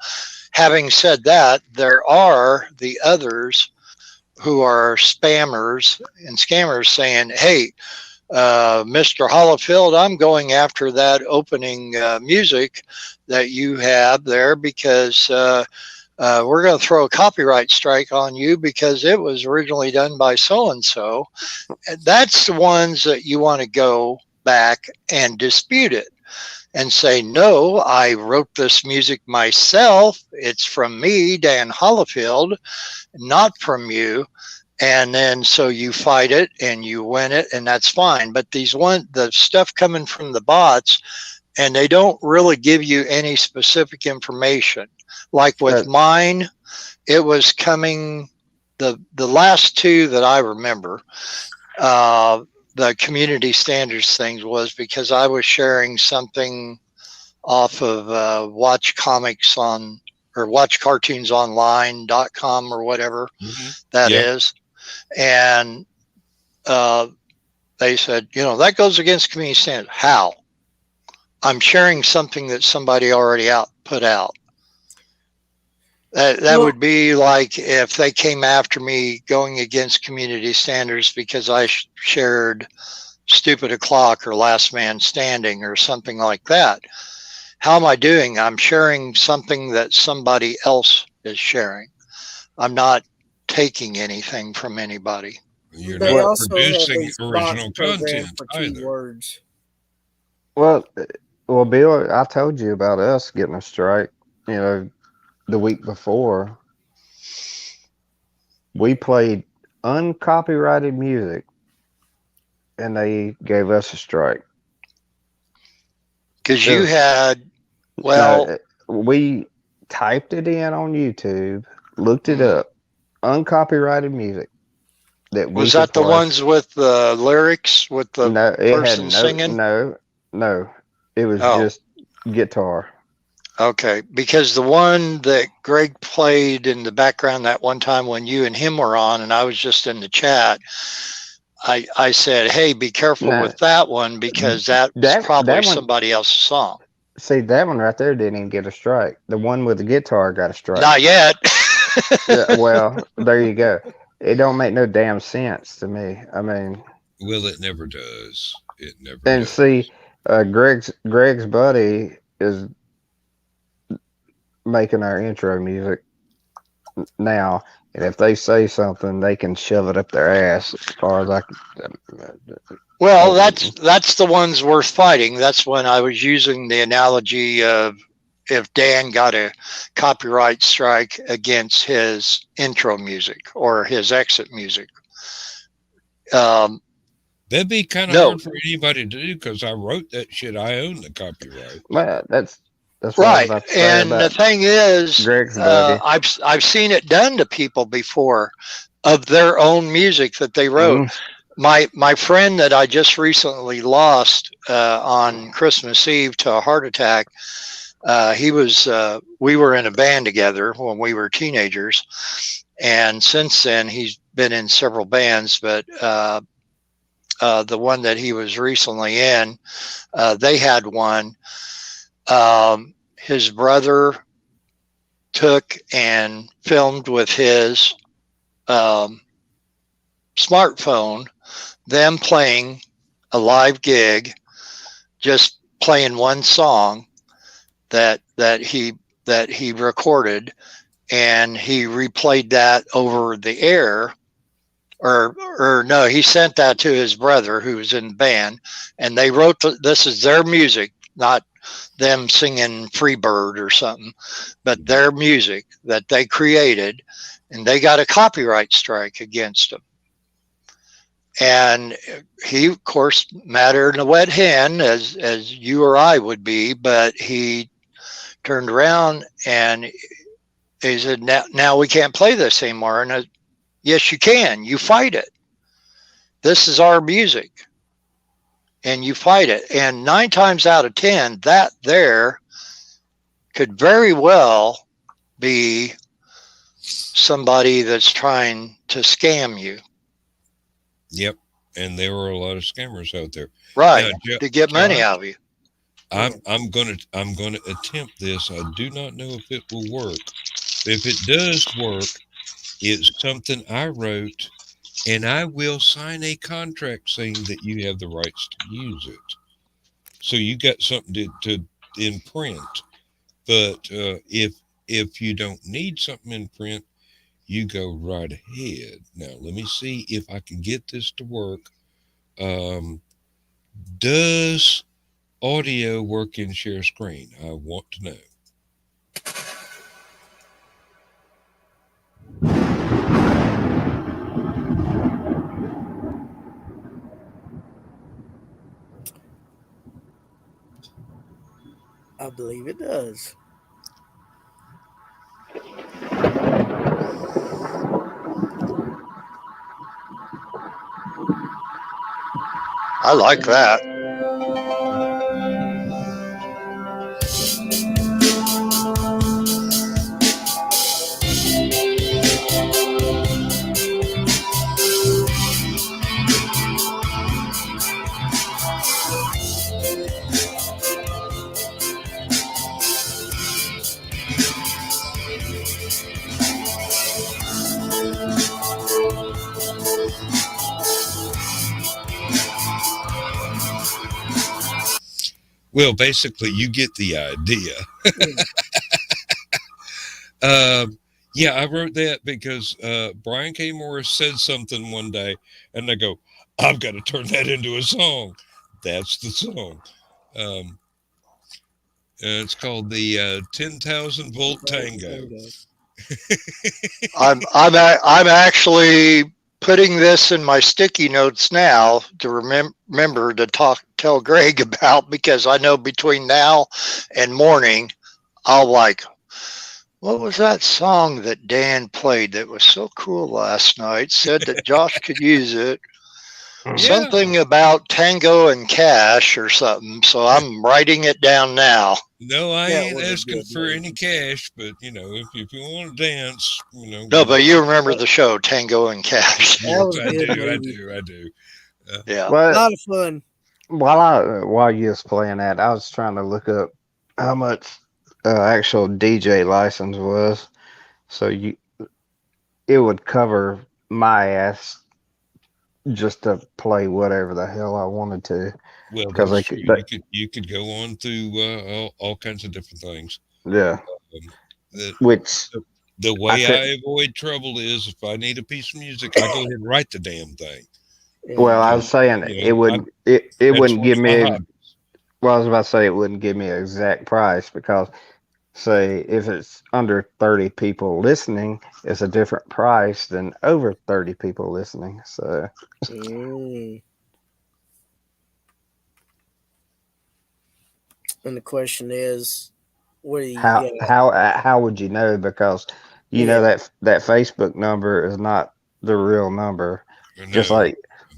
having said that, there are the others who are spammers and scammers saying, hey, Mr. Hollifield, I'm going after that opening music that you have there because we're going to throw a copyright strike on you because it was originally done by so-and-so. And that's the ones that you want to go back and dispute it and say, no, I wrote this music myself. It's from me, Dan Hollifield, not from you. And then so you fight it and you win it, and that's fine. But the stuff coming from the bots, and they don't really give you any specific information. Like with mine, it was coming, the last two that I remember, the community standards things was because I was sharing something off of Watch Cartoons Online.com or whatever that is. And they said, that goes against community standards. How? I'm sharing something that somebody already put out. That would be like if they came after me going against community standards because I shared Stupid O'Clock or Last Man Standing or something like that. How am I doing? I'm sharing something that somebody else is sharing. I'm not taking anything from anybody. You're They not also have producing these original bots programmed content for either. keywords. Well, Bill, I told you about us getting a strike, the week before. We played uncopyrighted music, and they gave us a strike. Because you had, well... No, we typed it in on YouTube, looked it up, uncopyrighted music. Was that the ones with the lyrics, with the person singing? No. It was just guitar. Okay, because the one that Greg played in the background that one time when you and him were on, and I was just in the chat, I said, hey, be careful with that one because that's probably somebody else's song. See, that one right there didn't even get a strike. The one with the guitar got a strike. Not yet. Yeah, well, there you go. It don't make no damn sense to me. I mean, well, it never does. It never. And does. See, Greg's buddy is making our intro music now, and if they say something, they can shove it up their ass. As far as I can. Well, that's the ones worth fighting. That's when I was using the analogy of if Dan got a copyright strike against his intro music or his exit music. That'd be kind of hard for anybody to do because I wrote that shit. I own the copyright. Well, that's right. And the thing is, I've seen it done to people before of their own music that they wrote. My friend that I just recently lost on Christmas Eve to a heart attack, we were in a band together when we were teenagers, and since then he's been in several bands, but the one that he was recently in, they had one. His brother took and filmed with his smartphone them playing a live gig, just playing one song that he recorded, and he replayed that over the air, or no, he sent that to his brother who was in the band, and they wrote this is their music, not them singing Freebird or something, but their music that they created, and they got a copyright strike against them. And he, of course, madder than a wet hen, as you or I would be, but he turned around and he said, now we can't play this anymore. And yes, you can. You fight it. This is our music. And you fight it. And 9 times out of 10, that there could very well be somebody that's trying to scam you. Yep. And there were a lot of scammers out there. Right. Now, to get money out of you. I'm gonna attempt this. I do not know if it will work. If it does work, it's something I wrote, and I will sign a contract saying that you have the rights to use it. So you got something to in print. But if you don't need something in print, you go right ahead. Now let me see if I can get this to work. Does audio work in share screen? I want to know. I believe it does. I like that. Well, basically, you get the idea. Yeah, I wrote that because Brian K. Morris said something one day, and I go, I've got to turn that into a song. That's the song. It's called the 10,000 Volt Tango. I'm actually putting this in my sticky notes now to remember to tell Greg about, because I know between now and morning, I'll like, what was that song that Dan played that was so cool last night? Said that Josh could use it. Yeah. Something about Tango and Cash or something. So I'm writing it down now. No, I ain't asking for any cash, but if you want to dance, No, but you remember the show Tango and Cash. Yes, I do. Yeah, a lot of fun. While you was playing that, I was trying to look up how much actual DJ license was, so it would cover my ass just to play whatever the hell I wanted to. Well, you could go on through all kinds of different things. Yeah. The way I avoid trouble is if I need a piece of music, I go ahead and write the damn thing. Well, I was saying it wouldn't give me. Well, I was about to say it wouldn't give me an exact price, because say if it's under 30 people listening, it's a different price than over 30 people listening. So and the question is, what do you how would you know? Because you know that Facebook number is not the real number. Just like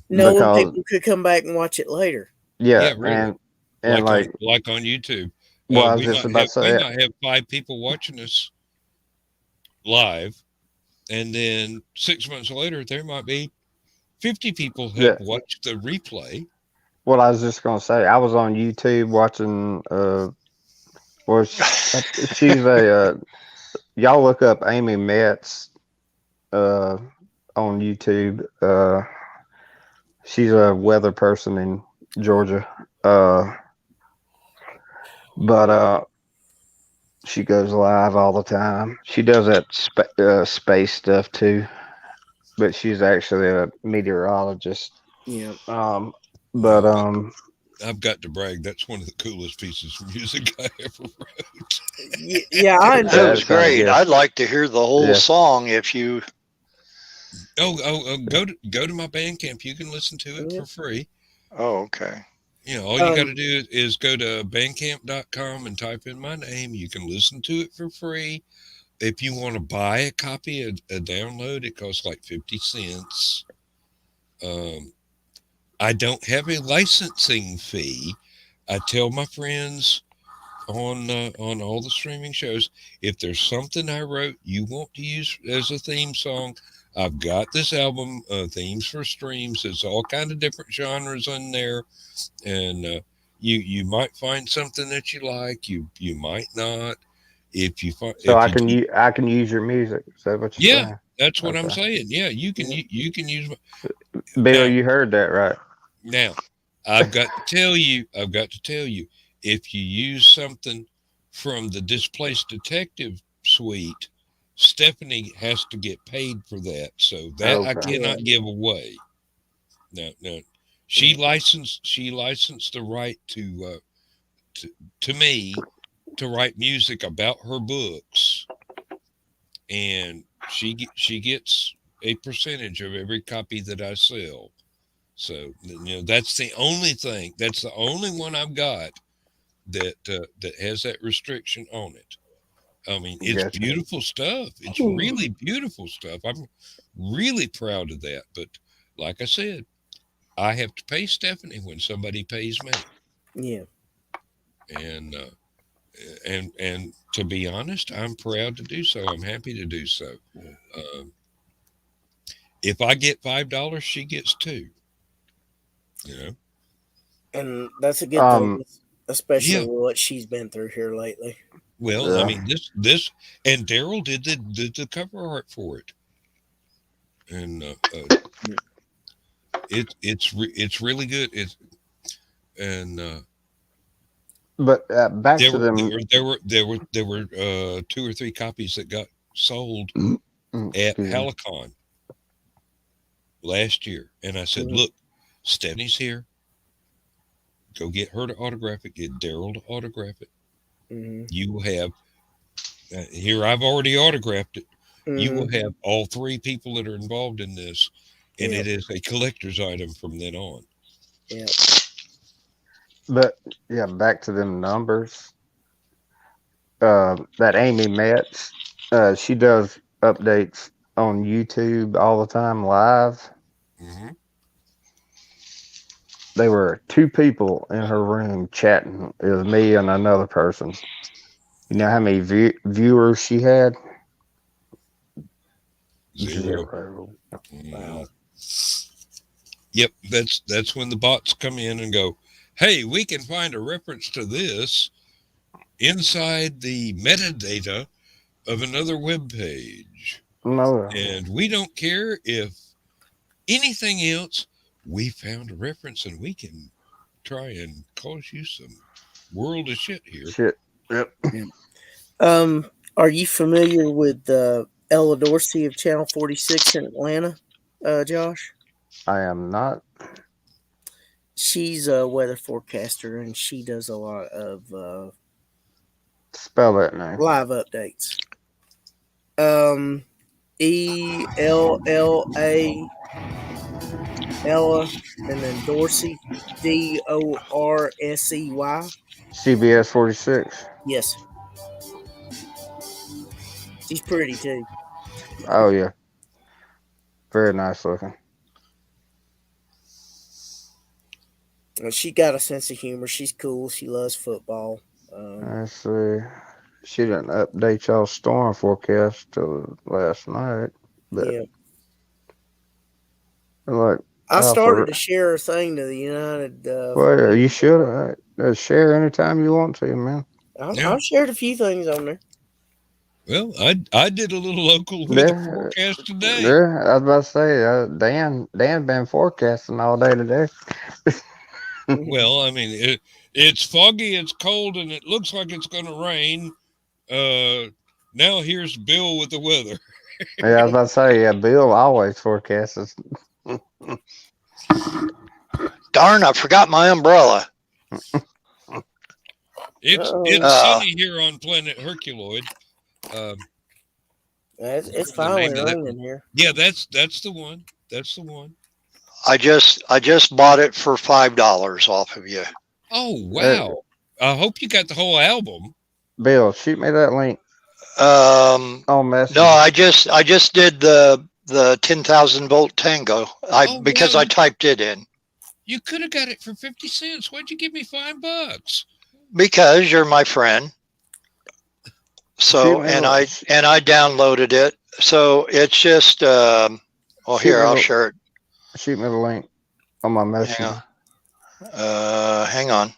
people could come back and watch it later. Yeah, really. and like on YouTube. Well, I was just about to say, we might have 5 people watching us live, and then 6 months later, there might be 50 people have watched the replay. Well, I was just gonna say, I was on YouTube watching. She's a. Y'all look up Amy Metz on YouTube. She's a weather person in Georgia. But she goes live all the time. She does that space stuff too, but she's actually a meteorologist. Yeah. I've got to brag. That's one of the coolest pieces of music I ever wrote. Yeah, I That enjoyed was it. great. I'd like to hear the whole Yeah. song if you. Go to my Bandcamp. You can listen to it for free. Oh, okay. You know, all you got to do is go to bandcamp.com and type in my name. You can listen to it for free. If you want to buy a copy, a download, it costs like 50 cents. I don't have a licensing fee. I tell my friends on all the streaming shows, if there's something I wrote you want to use as a theme song, I've got this album, Themes for Streams. There's all kind of different genres in there, and you might find something that you like. You might not. If you find So if I you can do, I can use your music. Is that what you're yeah, saying? that's what I'm Okay. saying. Yeah, you can use Bill, now. you heard that right? Now, I've got to tell you, if you use something from the Displaced Detective suite, Stephanie has to get paid for that. So that I Okay. cannot give away. No. She licensed the right to me to write music about her books, and she gets a percentage of every copy that I sell. So that's the only thing. That's the only one I've got that has that restriction on it. I mean, it's Gotcha. beautiful stuff. It's really beautiful stuff. I'm really proud of that. But like I said, I have to pay Stephanie when somebody pays me. Yeah. And to be honest, I'm proud to do so. I'm happy to do so. Um, if I get $5, she gets two. You know. And that's a good thing, especially Yeah. with what she's been through here lately. Well, I Yeah. mean, this, and Daryl did the cover art for it, and it's really good. It's and But back there to were them. there were 2 or 3 copies that got sold at Excuse me. Hallowcon last year, and I said, Mhm. "Look, Stephanie's here. Go get her to autograph it. Get Daryl to autograph it. Mhm. You will have here. I've already autographed it. You will Mhm. have all 3 people that are involved in this, and it Yep. is a collector's item from then on." Yeah. But yeah, back to them numbers. That Amy Metz, she does updates on YouTube all the time live. Mm-hmm. There were 2 people in her room chatting. It was me and another person. You know how many viewers she had? 0. 0. Mm. Yep, that's when the bots come in and go, "Hey, we can find a reference to this inside the metadata of another web page, No. and we don't care if anything else. We found a reference, and we can try and cause you some world of shit here." Shit. Yep. Are you familiar with Ella Dorsey of Channel 46 in Atlanta, Josh? I am not. She's a weather forecaster, and she does a lot of Spell that name. live updates. ELLA Ella, and then Dorsey, DORSEY. CBS 46. Yes, she's pretty too. Oh yeah. Very nice looking. And she got a sense of humor. She's cool. She loves football. Let's see. She didn't update y'all storm forecast till last night. But Yeah, look, I started to share a thing to the United. well, yeah, you should share anytime you want to, man. I've shared a few things on there. Well, I did a little local weather forecast today. Yeah, I was about to say, Dan been forecasting all day today. Well, I mean, it's foggy, it's cold, and it looks like it's going to rain. Now here's Bill with the weather. Yeah, I was about to say, yeah, Bill always forecasts. Darn, I forgot my umbrella. It's Uh, sunny here on planet Herculoid. It's The finally name of that raining one. here. Yeah, that's the one. That's the one. I just bought it for $5 off of you. Oh wow! I hope you got the whole album. Bill, shoot me that link Um, on no, Messenger. I just did the 10,000 volt tango. Oh Because wow! I typed it in. You could have got it for 50 cents. Why'd you give me $5? Because you're my friend. Shoot So me and the- I downloaded it. So it's just well, Shoot here me I'll the- share it. Shoot me the link on my Messenger. Hang on.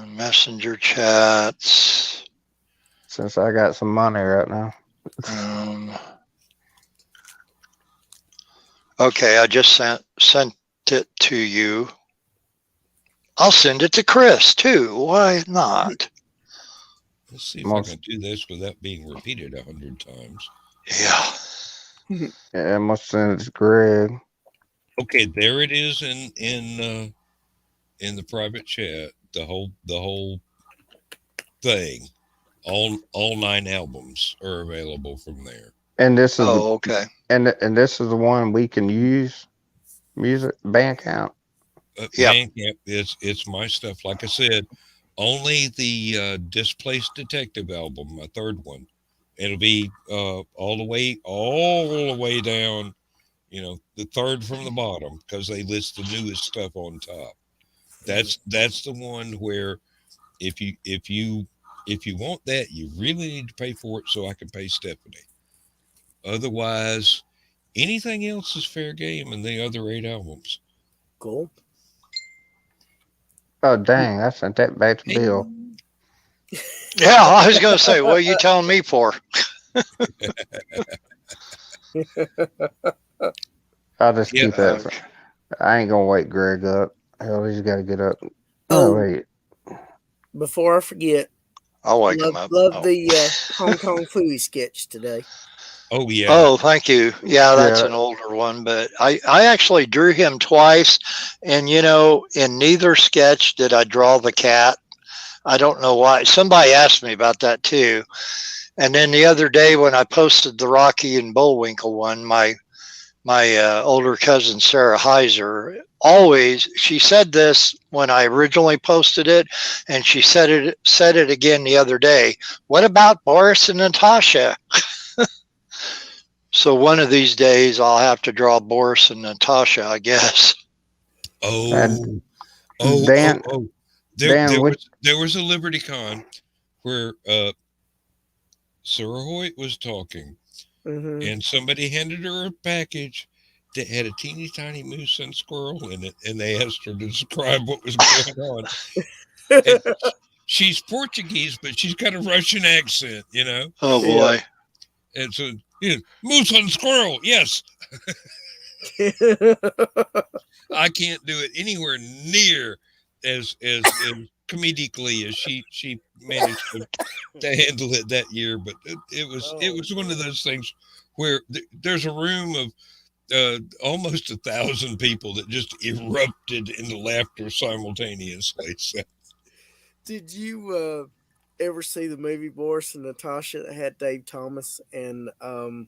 Messenger chats. Since I got some money right now. Okay, I just sent it to you. I'll send it to Chris too. Why not? Let's see if I can do this without being repeated 100 times. Yeah. Yeah, I must send it to Greg. Okay, there it is in the private chat. The whole thing. All 9 albums are available from there. And this is okay. And this is the one we can use. Music Bandcamp. Yeah. Bandcamp, it's my stuff. Like I said, only the Displaced Detective album, my third one. It'll be all the way down. You know, the third from the bottom, because they list the newest stuff on top. That's the one where if you want that, you really need to pay for it so I can pay Stephanie. Otherwise, anything else is fair game in the other 8 albums. Cool. Oh dang! I sent that back to Bill. Yeah, I was gonna say, what are you telling me for? I'll just keep that. Okay. I ain't gonna wake Greg up. Hell, he's got to get up. Oh. Wait. Before I forget, I'll wake him up. love the Hong Kong Fooey sketch today. Oh yeah. Oh, thank you. Yeah, that's an older one, but I actually drew him twice, and in neither sketch did I draw the cat. I don't know why. Somebody asked me about that too. And then the other day when I posted the Rocky and Bullwinkle one, my older cousin Sarah Heiser she said this when I originally posted it, and she said it again the other day. What about Boris and Natasha? So one of these days I'll have to draw Boris and Natasha, I guess. Dan, there was a Liberty Con where Sarah Hoyt was talking, and somebody handed her a package that had a teeny tiny moose and squirrel in it, and they asked her to describe what was going on. And she's Portuguese, but she's got a Russian accent, Oh boy. Yeah. And so, moose and squirrel, yes. I can't do it anywhere near as comedically as she managed to handle it that year, but it was one of those things where there's a room of almost 1,000 people that just erupted into laughter simultaneously. So. Did you ever see the movie Boris and Natasha that had Dave Thomas and oh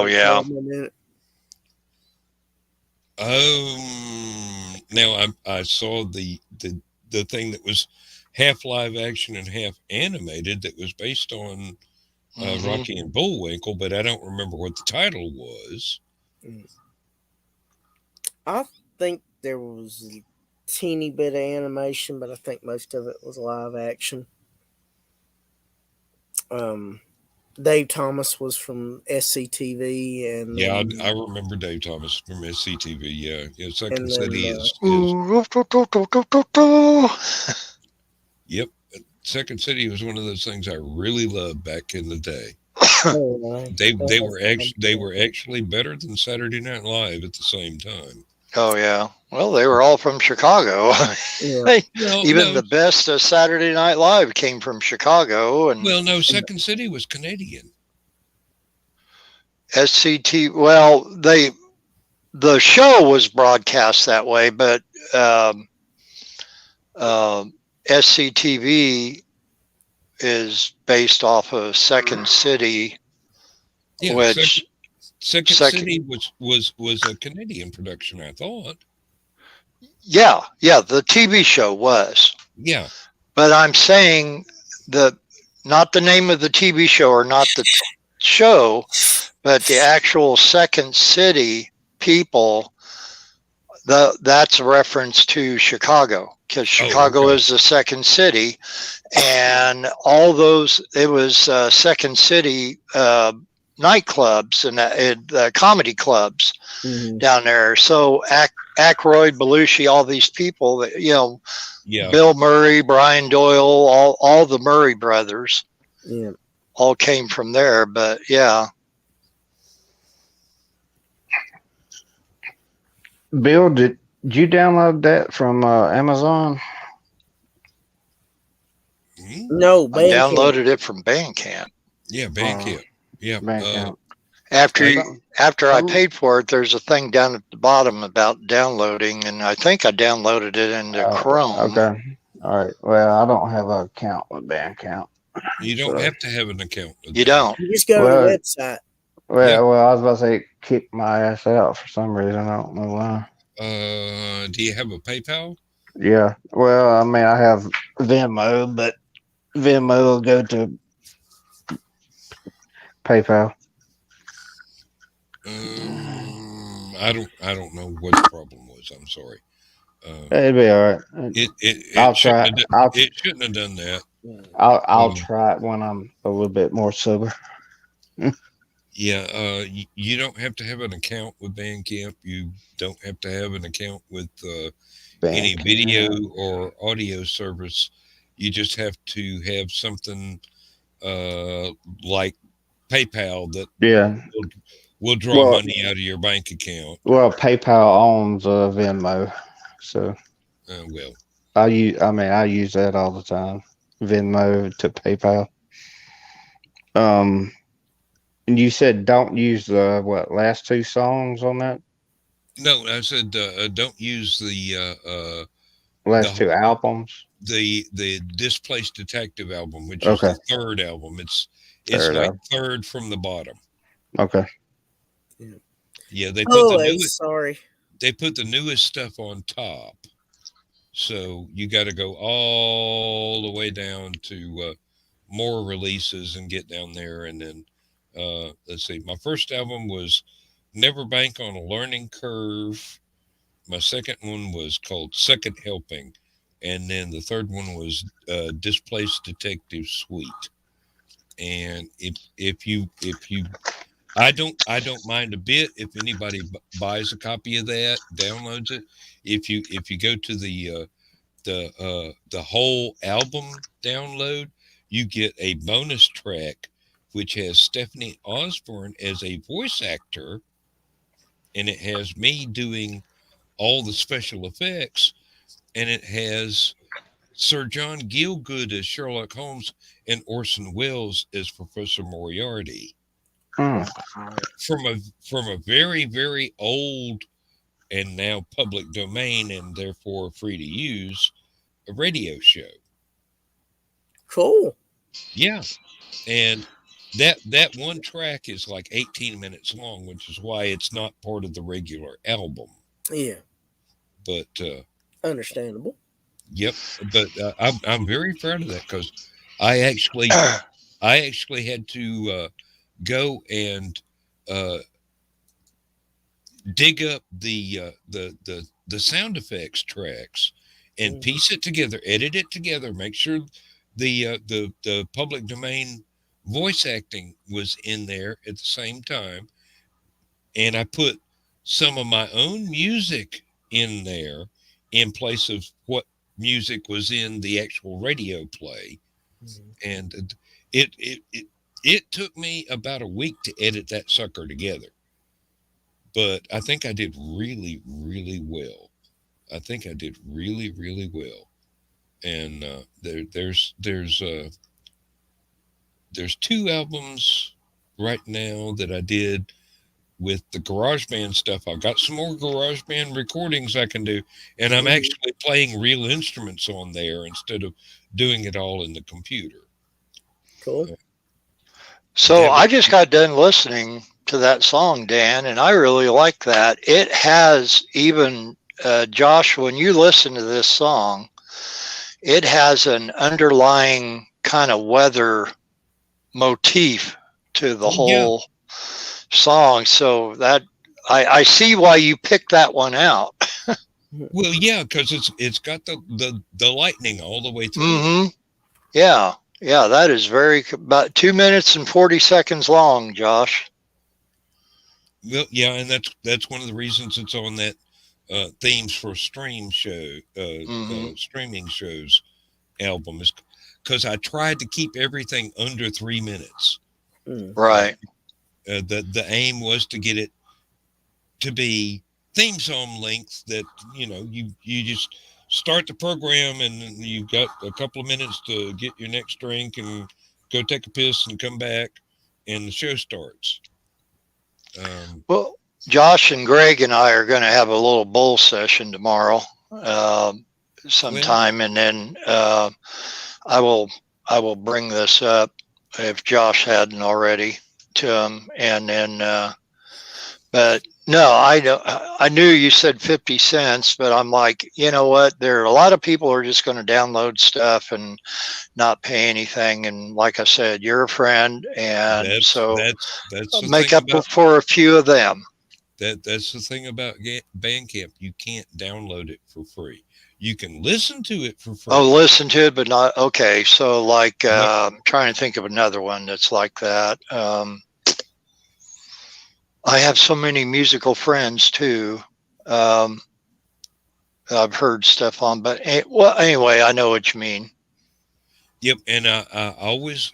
yeah. In it? Now I saw the thing that was half live action and half animated that was based on Rocky and Bullwinkle, but I don't remember what the title was. I think there was a teeny bit of animation, but I think most of it was live action. Dave Thomas was from SCTV, and yeah, I remember Dave Thomas from SCTV. Yeah, Second City is yep. Second City was one of those things I really loved back in the day. They were actually better than Saturday Night Live at the same time. Oh yeah. Well, they were all from Chicago. Yeah. The best of Saturday Night Live came from Chicago. And Second City was Canadian. SCT. Well, the show was broadcast that way, but um, SCTV is based off of Second City, Yeah, which Second second, City was a Canadian production, I thought. yeah, the TV show was. Yeah. But I'm saying the not the name of the TV show or not the show, but the actual Second City people. That's a reference to Chicago because Oh, Chicago okay. is the second city, and all those it was Second City nightclubs and comedy clubs Mhm. down there. So Aykroyd, Belushi, all these people that Yeah. Bill Murray, Brian Doyle, all the Murray brothers Yeah. all came from there. But yeah, Bill, did you download that from Amazon? No, I Bandcamp. downloaded it from Bandcamp. Yeah, Uh, Bandcamp. Yeah. Bandcamp. After I after I Some, paid for it, there's a thing down at the bottom about downloading, and I think I downloaded it into Chrome. okay. All right. Well, I don't have an account with Bandcamp. You don't So, have to have an account with You don't. You just go to the well, website. Yeah. I was about to say kick my ass out for some reason. I don't know why. Do you have a PayPal? Yeah. Well, I mean, I have Venmo, but Venmo will go to PayPal. I don't know what the problem was. I'm sorry. It'd be all right. I'll It shouldn't try. have I'll it shouldn't have done that. I'll Um, try it when I'm a little bit more sober. yeah. You don't have to have an account with Bandcamp. You don't have to have an account with any video Bandcamp. or audio service. You just have to have something uh, like PayPal that Yeah. will, will draw Well, money out of your bank account. PayPal owns Venmo, so Well, I use that all the time. Venmo to PayPal. Um, and you said don't use the last two songs on that no, I said don't use last the two albums. the Displaced Detective album, which is Okay, the third album. It's third like album. third from the bottom. Okay. Yeah. Yeah, Oh, sorry. they put the newest stuff on top. So you got to go all the way down to more releases and get down there. And then let's see, my first album was Never Bank on a Learning Curve. My second one was called Second Helping, and then the third one was Displaced Detective Suite. And if you I don't mind a bit if anybody buys a copy of that, downloads it. If you go to the whole album download, you get a bonus track which has Stephanie Osborne as a voice actor, and it has me doing all the special effects, and it has Sir John Gielgud as Sherlock Holmes and Orson Welles as Professor Moriarty Mm. from a very very old and now public domain and therefore free to use a radio show. Cool. Yeah, and that one track is like 18 minutes long, which is why it's not part of the regular album. Yeah. But Understandable. yep, but I'm very proud of that because I actually had to go and uh, dig up the sound effects tracks and piece it together, edit it together, make sure the public domain voice acting was in there at the same time, and I put some of my own music in there in place of what music was in the actual radio play. And it took me about a week to edit that sucker together, but I think I did really really well. I think I did really really well. And there's two albums right now that I did with the GarageBand stuff. I've got some more GarageBand recordings I can do, and I'm actually playing real instruments on there instead of doing it all in the computer. Cool. So I just got done listening to that song, Dan, and I really like that. It has even, Josh, when you listen to this song, it has an underlying kind of weather motif to the whole song. So that I see why you picked that one out. Well, yeah, because it's got the lightning all the way through. Mm-hmm. Yeah, that is about 2 minutes and 40 seconds long, Josh. Well, yeah, and that's one of the reasons it's on that themes for streaming shows album, is because I tried to keep everything under 3 minutes. Right. The aim was to get it to be theme song length, that you just start the program and you've got a couple of minutes to get your next drink and go take a piss and come back and the show starts. Well, Josh and Greg and I are going to have a little bowl session tomorrow sometime, and then I will bring this up if Josh hadn't already to him, and then but no, I knew you said 50 cents, but I'm like, you know what? There are a lot of people who are just going to download stuff and not pay anything. And like I said, you're a friend, and that's make up for a few of them. That's the thing about Bandcamp. You can't download it for free. You can listen to it for free. Oh, listen to it, but not okay. So like, I'm trying to think of another one that's like that. I have so many musical friends too. I've heard stuff on, but anyway, I know what you mean. Yep, and I always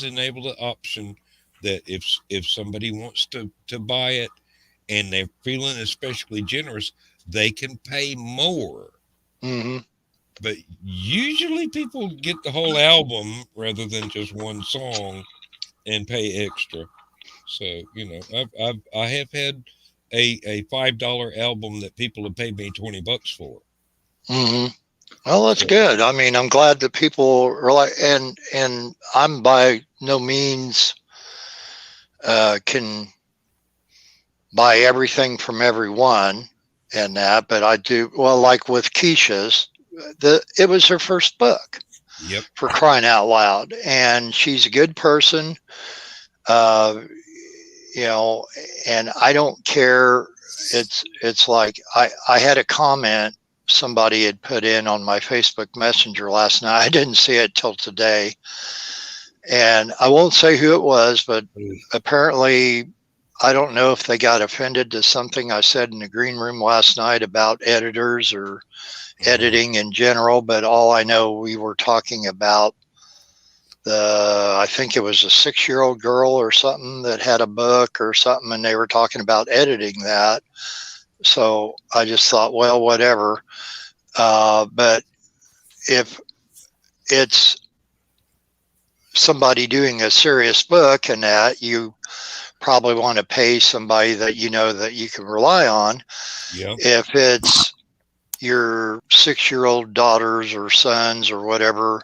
enable the option that if somebody wants to buy it and they're feeling especially generous, they can pay more. Mm-hmm. But usually people get the whole album rather than just one song and pay extra. So, I have had a $5 album that people have paid me $20 for. Mm-hmm. Well, that's good. I mean, I'm glad that people are like, and I'm by no means can buy everything from everyone and that, but I do. Well, like with Keisha's, it was her first book. Yep. For crying out loud, and she's a good person. And I don't care. It's like I had a comment somebody had put in on my Facebook Messenger last night. I didn't see it till today, and I won't say who it was, but apparently I don't know if they got offended to something I said in the green room last night about editors or editing in general, but all I know, we were talking about I think it was a 6-year-old girl or something that had a book or something, and they were talking about editing that. So I just thought, well, whatever. But if it's somebody doing a serious book and that, you probably want to pay somebody that you know that you can rely on. Yep. If it's your 6-year-old daughters or sons or whatever,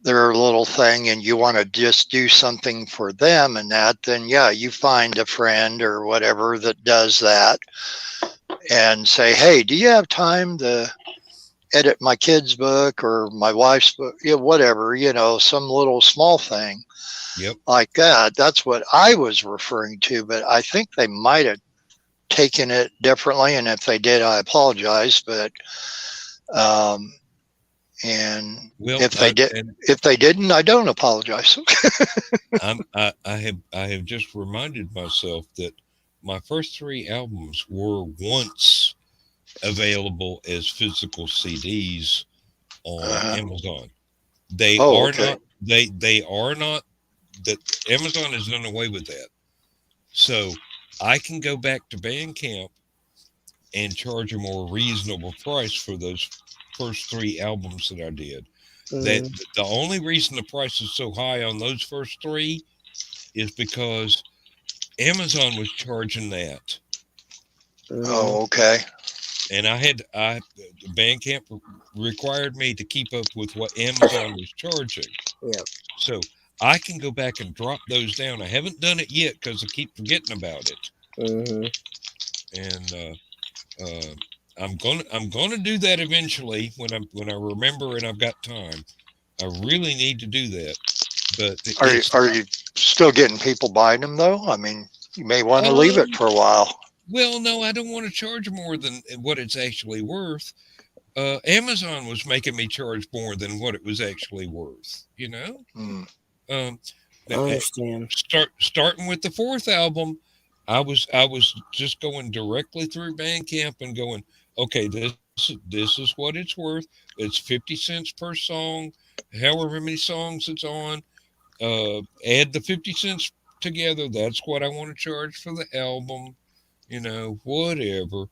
their little thing, and you want to just do something for them and that, then yeah, you find a friend or whatever that does that and say, hey, do you have time to edit my kid's book or my wife's book? Whatever, some little small thing. Yep. Like that. That's what I was referring to, but I think they might have taken it differently, and if they did, I apologize, but and if they didn't, I don't apologize. I have just reminded myself that my first 3 albums were once available as physical CDs on Amazon. They are not. They are not. That Amazon has done away with that. So I can go back to Bandcamp and charge a more reasonable price for those first 3 albums that I did. That the only reason the price is so high on those first 3 is because Amazon was charging that, Oh, okay. and Bandcamp required me to keep up with what Amazon was charging. Yeah. So I can go back and drop those down. I haven't done it yet because I keep forgetting about it. And I'm gonna do that eventually when I remember and I've got time. I really need to do that. But Are you still getting people buying them though? I mean, you may want to leave it for a while. Well, no, I don't want to charge more than what it's actually worth. Amazon was making me charge more than what it was actually worth. You know. Hmm. I understand. Starting with the fourth album, I was just going directly through Bandcamp and going, okay, this is what it's worth. It's 50 cents per song, however many songs it's on. Add the 50 cents together. That's what I want to charge for the album. Whatever.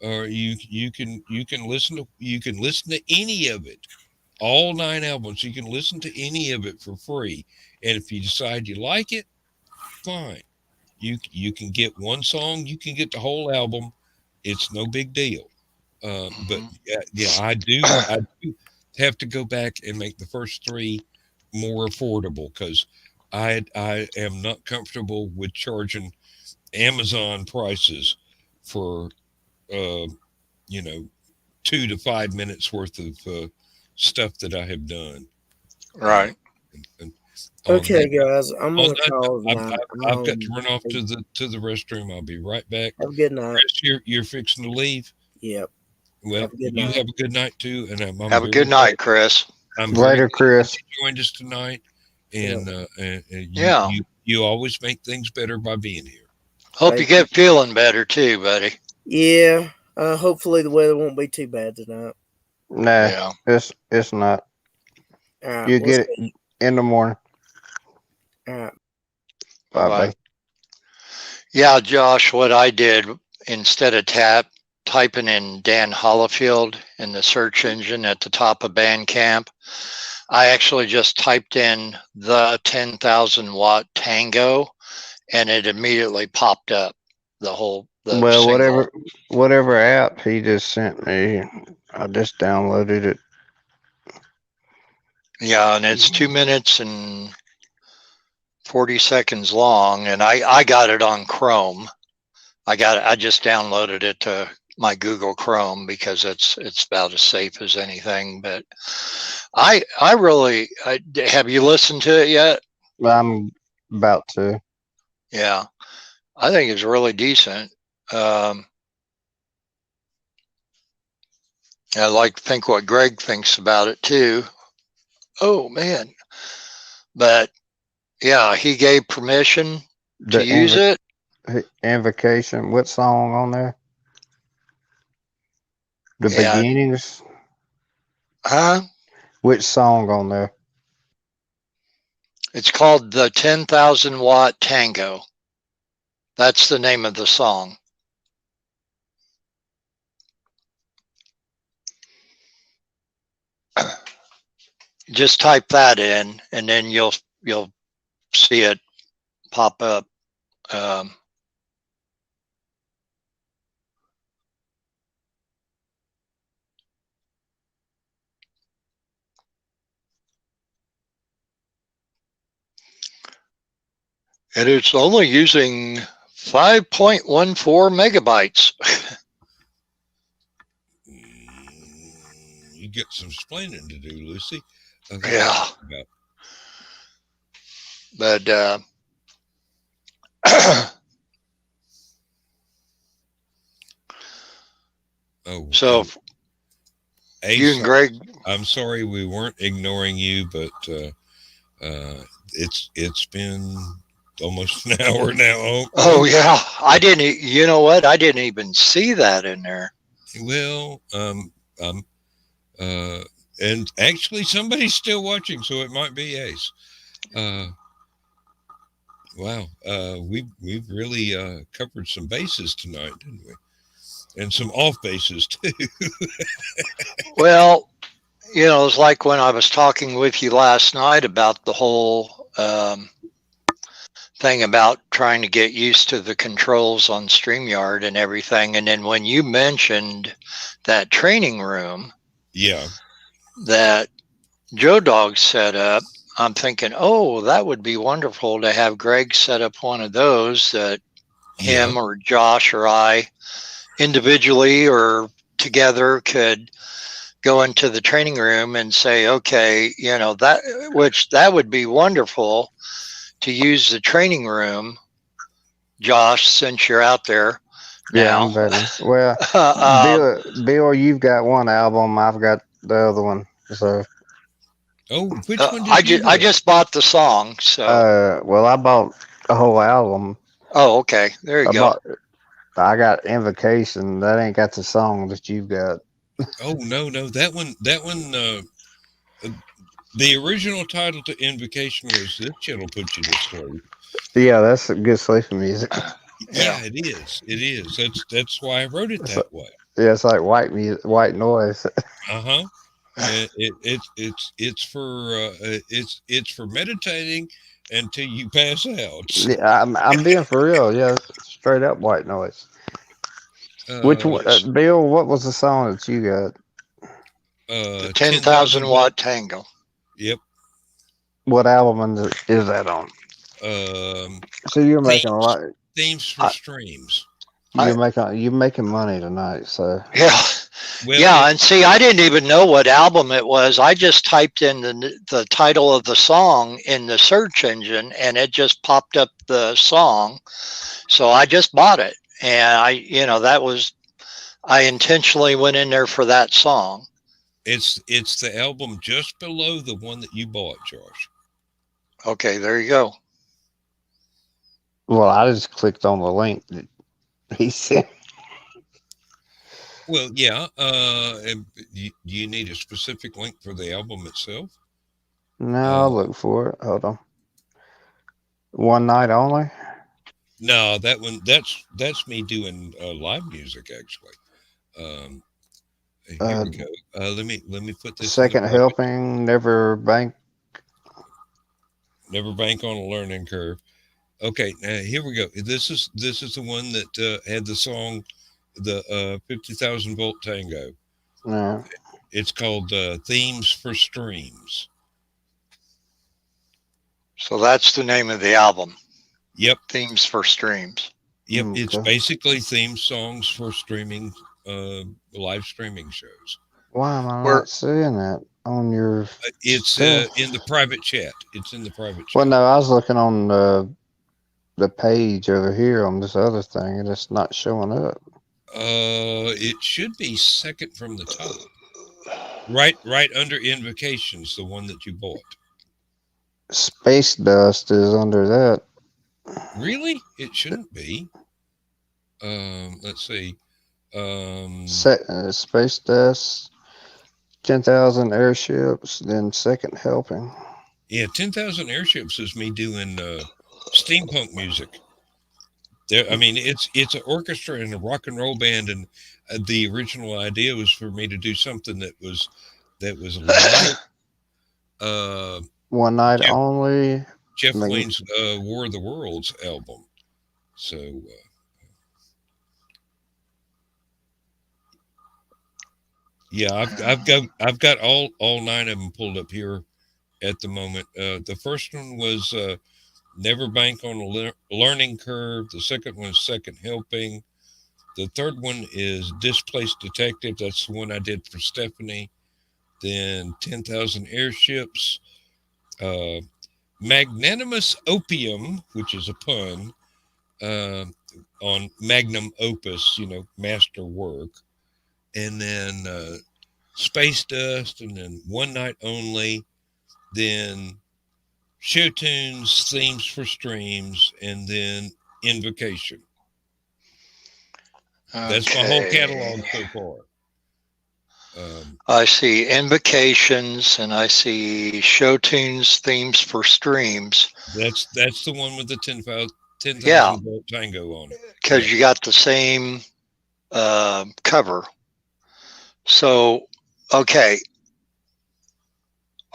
You can listen to any of it, all 9 albums. You can listen to any of it for free, and if you decide you like it, fine. You can get one song, you can get the whole album. It's no big deal. But yeah, I do have to go back and make the first 3 more affordable because I am not comfortable with charging Amazon prices for uh, 2 to 5 minutes worth of stuff that I have done. Right. And Okay, guys, I'm gonna call it I've got to run off to the restroom. I'll be right back. Have a good night. Chris, you're fixing to leave. Yep. Well, have a good night too, and I'm have a good night, Chris. I'm Later, Chris. You joined us tonight, and yeah, you always make things better by being here. Hope you get feeling better too, buddy. Yeah. Hopefully the weather won't be too bad tonight. Nah, it's not. Right, you get it in the morning. All right. Bye. Yeah, Josh, what I did instead of typing in Dan Hollifield in the search engine at the top of Bandcamp, I actually just typed in the 10,000 watt tango, and it immediately popped up whatever app he just sent me, I just downloaded it. Yeah, and it's 2 minutes and 40 seconds long, and I got it on Chrome. I just downloaded it to my Google Chrome because it's about as safe as anything. But I have you listened to it yet? I'm about to. Yeah, I think it's really decent. I like to think what Greg thinks about it too. Oh man, but yeah, he gave permission to use it. Invocation. What song on there? The beginnings. Huh? Which song on there? It's called the 10,000 watt tango. That's the name of the song. Just type that in, and then you'll see it pop up. And it's only using 5.14 megabytes. You get some explaining to do, Lucy. Yeah. But so Ace, you and Greg, I'm sorry we weren't ignoring you, but it's been almost an hour now. Oh yeah, I didn't. You know what? I didn't even see that in there. Well, and actually somebody's still watching, so it might be Ace. Wow, we've really covered some bases tonight, didn't we? And some off bases too. Well, it's like when I was talking with you last night about the whole thing about trying to get used to the controls on StreamYard and everything. And then when you mentioned that training room Yeah. that Joe Dog set up, I'm thinking, oh, that would be wonderful to have Greg set up one of those that him or Josh or I individually or together could go into the training room and say, okay, that would be wonderful to use the training room, Josh, since you're out there Yeah, now. I'm better. Well, Bill, you've got one album. I've got the other one. So. Oh, which one did you I just bought the song. So. Well, I bought a whole album. Oh, okay. There you go. I got Invocation. That ain't got the song that you've got. Oh no, that one. The original title to Invocation was "This Shit'll Put You to Sleep." Yeah, that's good sleeping music. Yeah, it is. It is. That's why I wrote it that way. Yeah, it's like white music, white noise. Uh-huh. It's for meditating until you pass out. Yeah, I'm being for real. Yeah, straight up white noise. Which one, Bill? What was the song that you got? The 10,000 Watt Tango. Yep. What album is that on? So you're making a lot. Themes for streams. You're making money tonight. So yeah. Well, and see, I didn't even know what album it was. I just typed in the title of the song in the search engine, and it just popped up the song. So I just bought it, and I intentionally went in there for that song. It's the album just below the one that you bought, Josh. Okay, there you go. Well, I just clicked on the link that he sent. Well, yeah. You need a specific link for the album itself? No, I'll look for it. Hold on. One Night Only? No, that one. That's me doing live music actually. Here we go. Let me put this. Second Helping. Never bank on a learning curve. Okay, now here we go. This is the one that had the song, the 50,000 Volt Tango. No. It's called Themes for Streams. So that's the name of the album. Yep. Themes for Streams. Yep. Okay. It's basically theme songs for streaming, live streaming shows. Why am I not seeing that on your? It's in the private chat. It's in the private chat. Well, no, I was looking on the page over here on this other thing, and it's not showing up. It should be second from the top. Right under Invocations, the one that you bought. Space Dust is under that. Really? It shouldn't be. Let's see. Space Dust, 10,000 Airships, then Second Helping. Yeah, 10,000 Airships is me doing steampunk music. I mean, it's an orchestra and a rock and roll band, and the original idea was for me to do something that was light. One Night Only. Jeff Wayne's War of the Worlds album. So yeah, I've got all 9 of them pulled up here at the moment. The first one was Never Bank on a Learning Curve. The second one is Second Helping. The third one is Displaced Detective. That's the one I did for Stephanie. Then 10,000 Airships. Magnanimous Opium, which is a pun on magnum opus, master work. And then Space Dust, and then One Night Only. Then Show Tunes, Themes for Streams, and then Invocation. Okay. That's my whole catalog so far. I see Invocations, and I see Show Tunes, Themes for Streams. That's the one with the 10,000 Volt Tango on it. Because you got the same cover. So, okay.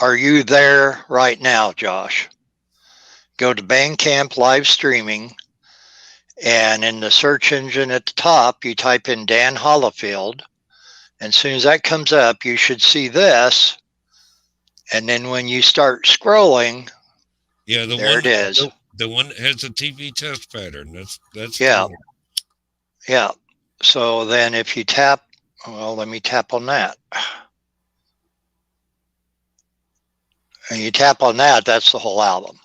Are you there right now, Josh? go to Bandcamp live streaming, and in the search engine at the top, you type in Dan Hollifield. And as soon as that comes up, you should see this. And then when you start scrolling, Yeah, there it is. The one that has a TV test pattern. That's yeah. Yeah. So then if you tap, well, let me tap on that. And you tap on that, that's the whole album.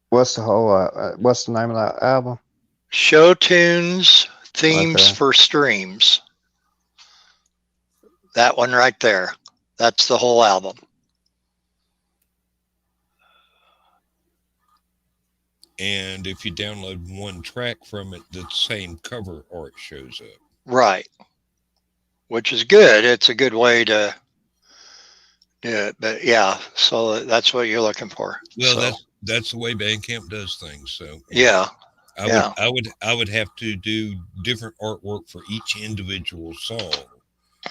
What's the name of that album? Show tunes, themes for streams. That one right there. That's the whole album. And if you download one track from it, the same cover art shows up. Right. Which is good. It's a good way to do it. But yeah, so that's what you're looking for. Well, so, that's the way Bandcamp does things. So yeah. I would have to do different artwork for each individual song,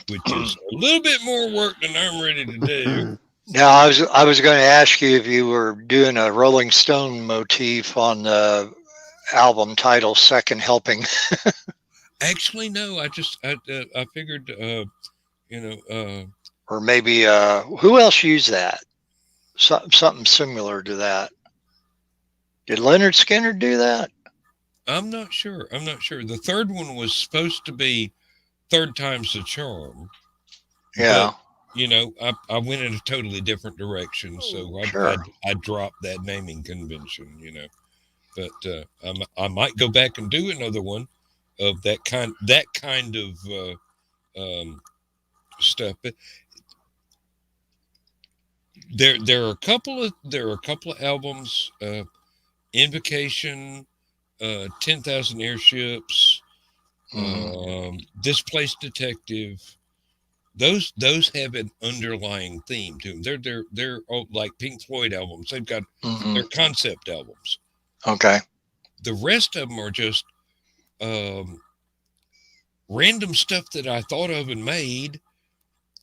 which is a little bit more work than I'm ready to do. Now, I was going to ask you if you were doing a Rolling Stone motif on the album title "Second Helping." Actually, no. I figured, or maybe who else used that? Something similar to that. Did Leonard Skinner do that? I'm not sure. The third one was supposed to be Third Time's the Charm. Yeah. But, I went in a totally different direction, so I dropped that naming convention. But I might go back and do another one of that kind of stuff. But there are a couple of albums, Invocation, 10,000 Airships, Displaced Detective. Those have an underlying theme to them. They're like Pink Floyd albums. They've got they're concept albums. Okay. The rest of them are just random stuff that I thought of and made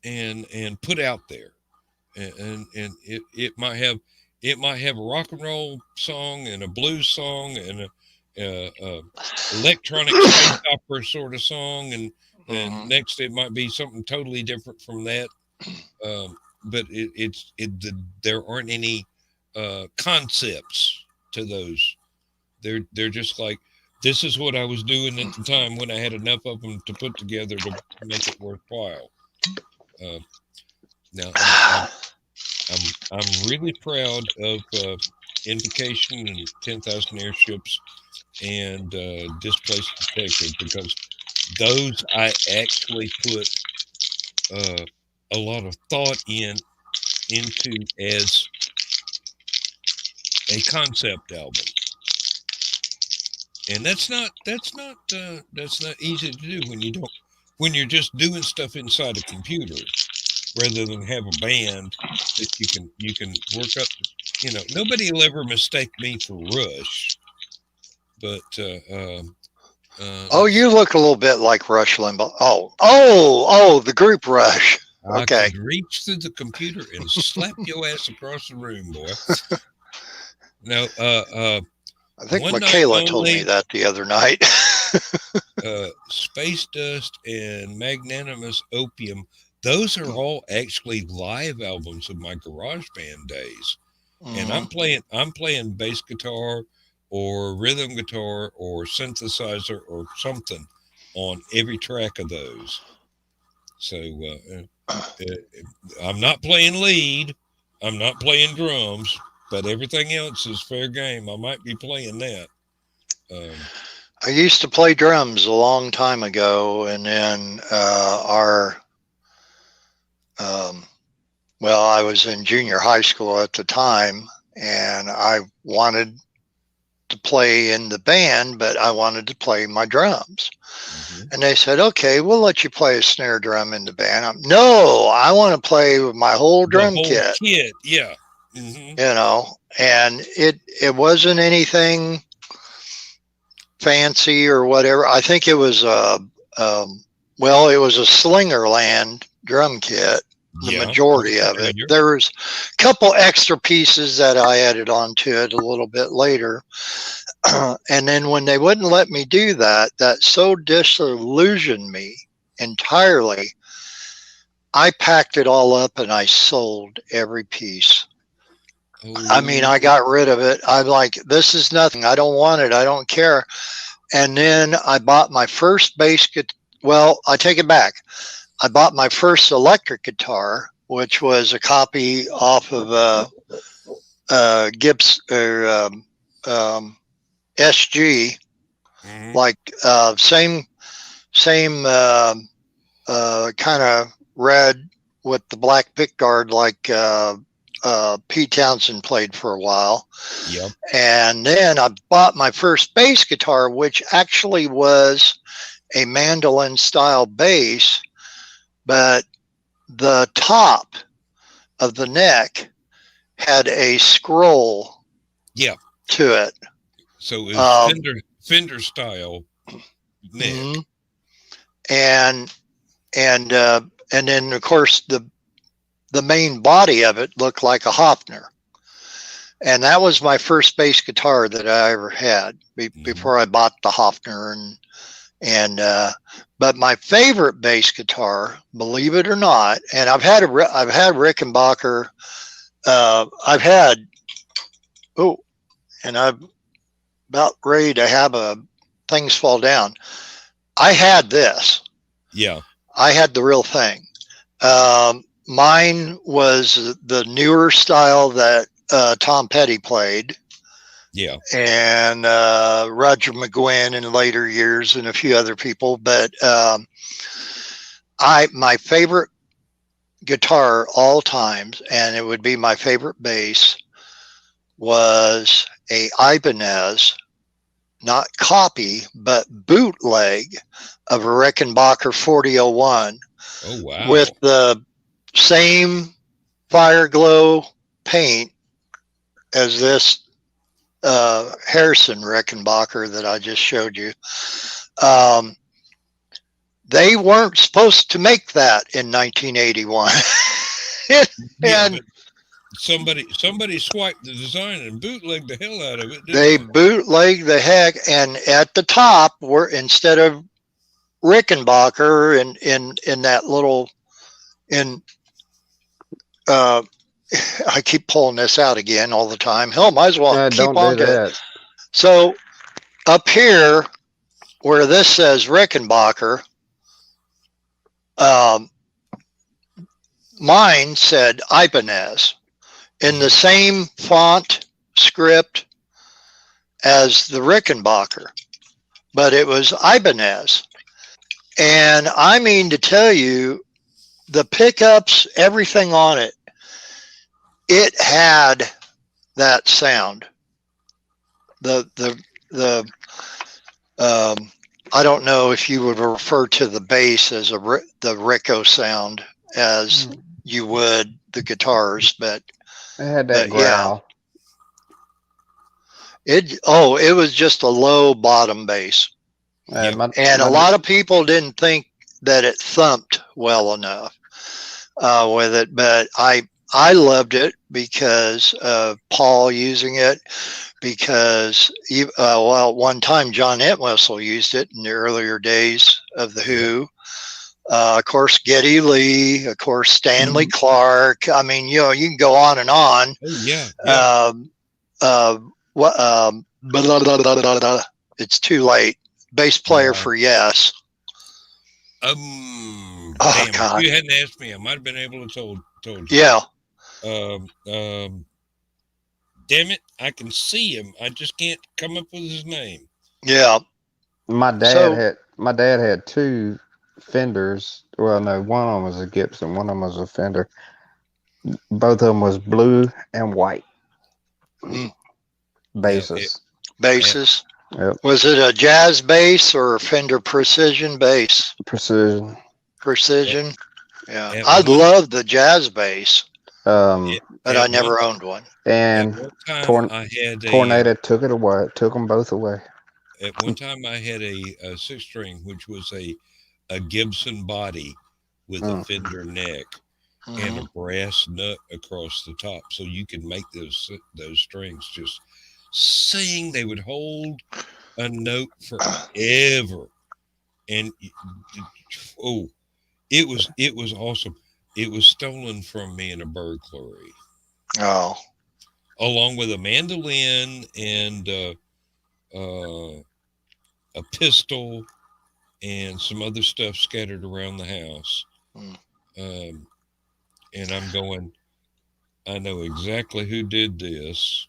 and put out there. And it might have a rock and roll song and a blues song and a electronic space opera sort of song, and next it might be something totally different from that. But there aren't any concepts to those. They're just like, this is what I was doing at the time when I had enough of them to put together to make it worthwhile. Now I'm really proud of Invocation and 10,000 Airships and Displaced Detective, because those I actually put a lot of thought into as a concept album, and that's not easy to do when you're just doing stuff inside a computer rather than have a band that you can work up. Nobody will ever mistake me for Rush, but you look a little bit like Rush Limbaugh. Oh, the group Rush. Okay. I can reach through the computer and slap your ass across the room, boy. No, I think Michaela told me that the other night. Space Dust and Magnanimous Opium, those are all actually live albums of my garage band days. And I'm playing bass guitar or rhythm guitar or synthesizer or something on every track of those. So I'm not playing lead, I'm not playing drums, but everything else is fair game. I might be playing that. I used to play drums a long time ago, and then I was in junior high school at the time, and I wanted to play in the band, but I wanted to play my drums. And they said, okay, we'll let you play a snare drum in the band. No, I want to play with my whole drum kit. Yeah. And it wasn't anything fancy or whatever. I think it was it was a Slingerland drum kit. the Yeah, majority I'm of it. familiar. There was a couple extra pieces that I added onto it a little bit later. And then when they wouldn't let me do that, that so disillusioned me entirely. I packed it all up and I sold every piece. I mean, I Oh, got rid of it. I'm like, this is nothing. I don't want it. I don't care. And then I bought my first bass guitar. Well, I take it back. I bought my first electric guitar, which was a copy off of Gibbs or SG, mhm. like same kind of red with the black pickguard, like Pete Townsend played for a while. Yep. And then I bought my first bass guitar, which actually was a mandolin style bass, but the top of the neck had a scroll Yeah. to it. So it was Um, Fender style neck. mhm. and and then of course the main body of it looked like a Hofner. And that was my first bass guitar that I ever had before I bought the Hofner. And but my favorite bass guitar, believe it or not, and I've had Rickenbacker. I've had and I'm about ready to have things fall down. I had this. Yeah. I had the real thing. Mine was the newer style that Tom Petty played. Yeah. And Roger McGuinn in later years and a few other people. But my favorite guitar all times, and it would be my favorite bass, was a Ibanez, not copy, but bootleg of a Rickenbacker 4001. Oh, wow. With the same fire glow paint as this Harrison Rickenbacker that I just showed you. They weren't supposed to make that in 1981. And somebody swiped the design and bootlegged the hell out of it. They bootlegged the heck, and at the top were, instead of Rickenbacker in that little I keep pulling this out again all the time. Hell, might as well keep don't on do to it. that. So up here where this says Rickenbacker, mine said Ibanez in the same font script as the Rickenbacker, but it was Ibanez. And I mean to tell you, the pickups, everything on it, it had that sound. I don't know if you would refer to the bass as the Rico sound as you would the guitars, but it had that growl. Yeah. It was just a low bottom bass. And a lot of people didn't think that it thumped well enough with it, but I loved it because of Paul using it, because one time John Entwistle used it in the earlier days of the Who. Of course, Geddy Lee, of course, Stanley Clark. I mean, you can go on and on. It's too late. Bass player for Yes. Damn, God. if you hadn't asked me, I might have been able to told you. Yeah. Damn it, I can see him. I just can't come up with his name. Yeah. My dad had two Fenders. Well, no, one of them was a Gibson, one of them was a Fender. Both of them was blue and white basses. Basses. Yep. Was it a jazz bass or a Fender Precision bass? Precision. Yeah. I love the jazz bass, but I never owned one. And Tornado took it away. Took them both away. At one time, I had a six-string, which was a Gibson body with a Fender neck, and Mm-hmm. a brass nut across the top, so you could make those strings just sing. They would hold a note forever, and oh, it was awesome. It was stolen from me in a burglary, Oh. along with a mandolin and uh, a pistol and some other stuff scattered around the house. Mm. Um, and I'm going, I know exactly who did this.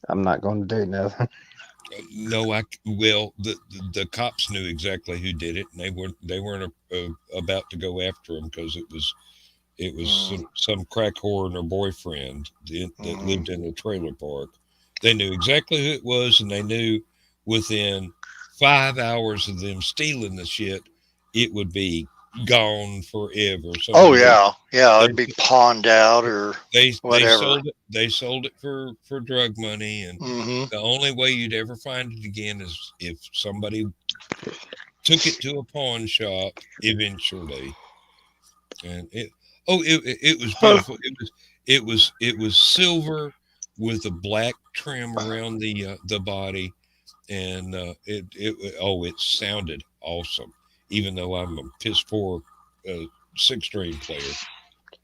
I'm not going to do nothing. No, well, the cops knew exactly who did it, and they weren't about to go after him because it was Mm. some crack whore and her boyfriend that Mm. lived in a trailer park. They knew exactly who it was, and they knew within 5 hours of them stealing the shit, it would be gone forever. Oh Somebody yeah, yeah. they It'd be pawned out or they whatever. sold it for drug money, and Mm-hmm. the only way you'd ever find it again is if somebody took it to a pawn shop eventually. And it was beautiful. It was silver with a black trim around the body, and it sounded awesome. Even though I'm a piss poor uh, six string player,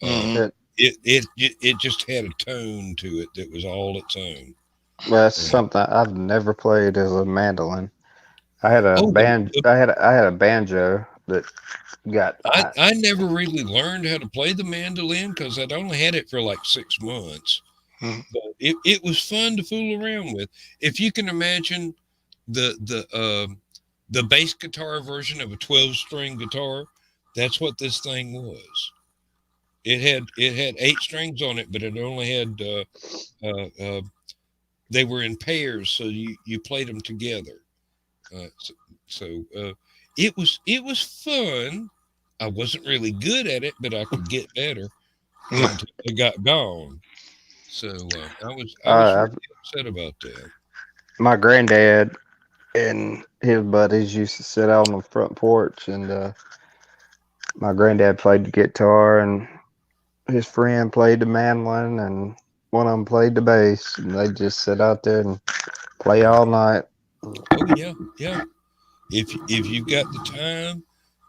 uh, Mm-hmm. It, it just had a tone to it that was all its own. that's And, something I've never played as a mandolin. I had a oh, I had a banjo that got I never really learned how to play the mandolin because I'd only had it for like 6 months. Mm-hmm. But it was fun to fool around with. If you can imagine the the bass guitar version of a 12-string guitar, that's what this thing was. It had 8 strings on it, but it only had they were in pairs, so you played them together. So it was fun. I wasn't really good at it, but I could get better until it got gone. So I was uh, really upset about that. my granddad and his buddies used to sit out on the front porch, and my granddad played the guitar, and his friend played the mandolin, and one of them played the bass, and they just sit out there and play all night. Oh yeah, yeah. If you've got the time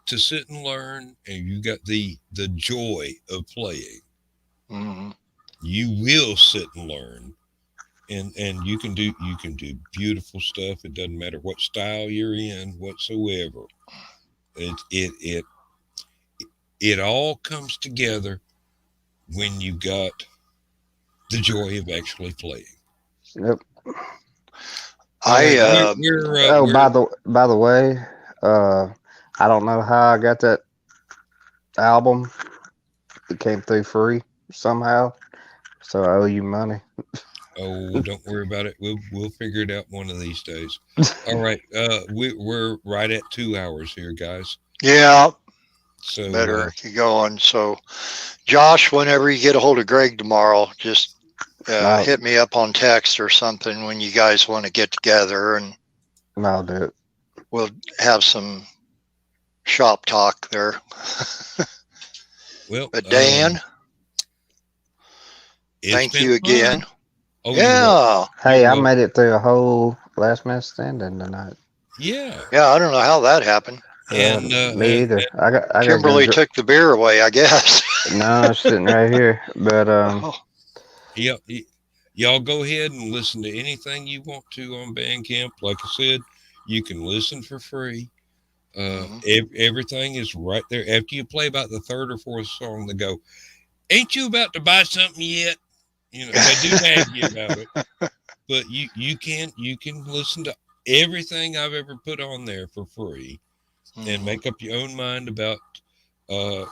to sit and learn, and you got the joy of playing, Mm-hmm. you will sit and learn, and you can do beautiful stuff. It doesn't matter what style you're in whatsoever. It all comes together when you got the joy of actually playing. Yep. All right, I Oh, we're by the way, uh, I don't know how I got that album. It came through free somehow, so I owe you money. Oh, don't worry about it. We'll figure it out one of these days. All right, we're right at 2 hours here, guys. yeah, So better keep going. So, Josh, whenever you get a hold of Greg tomorrow, just I'll, hit me up on text or something when you guys want to get together, and I'll do it. we'll have some shop talk there. well, But Dan, it's thank been you again. fun. Oh, you're welcome. Yeah, Hey, You're I welcome. made it through a whole last man standing tonight. Yeah, yeah. I don't know how that happened. and Me either. I got Kimberly good. took the beer away, I guess. No, it's sitting right here. But Oh, yeah, y'all go ahead and listen to anything you want to on Bandcamp. Like I said, you can listen for free. mhm. Everything is right there. After you play about the third or fourth song, they go, "Ain't you about to buy something yet?" They do nag you about it, but you can listen to everything I've ever put on there for free, and Mhm. make up your own mind about.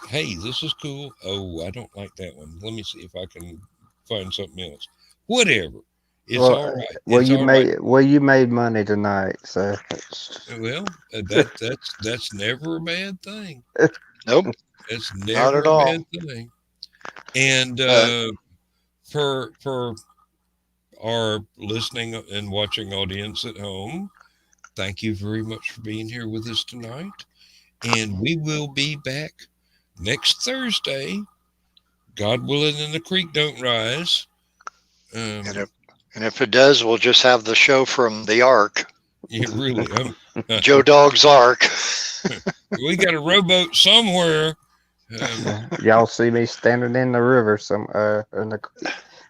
Hey, this is cool. Oh, I don't like that one. Let me see if I can find something else. Whatever. It's all right. It's all right. you made money tonight, so Well, that's never a bad thing. Nope, It's not never at a all. bad thing. And Uh, for our listening and watching audience at home, thank you very much for being here with us tonight. And we will be back next Thursday God willing, and the creek don't rise. And if it does, we'll just have the show from the Ark. Yeah, really. Joe Dog's Ark. We got a rowboat somewhere. Y'all see me standing in the river in the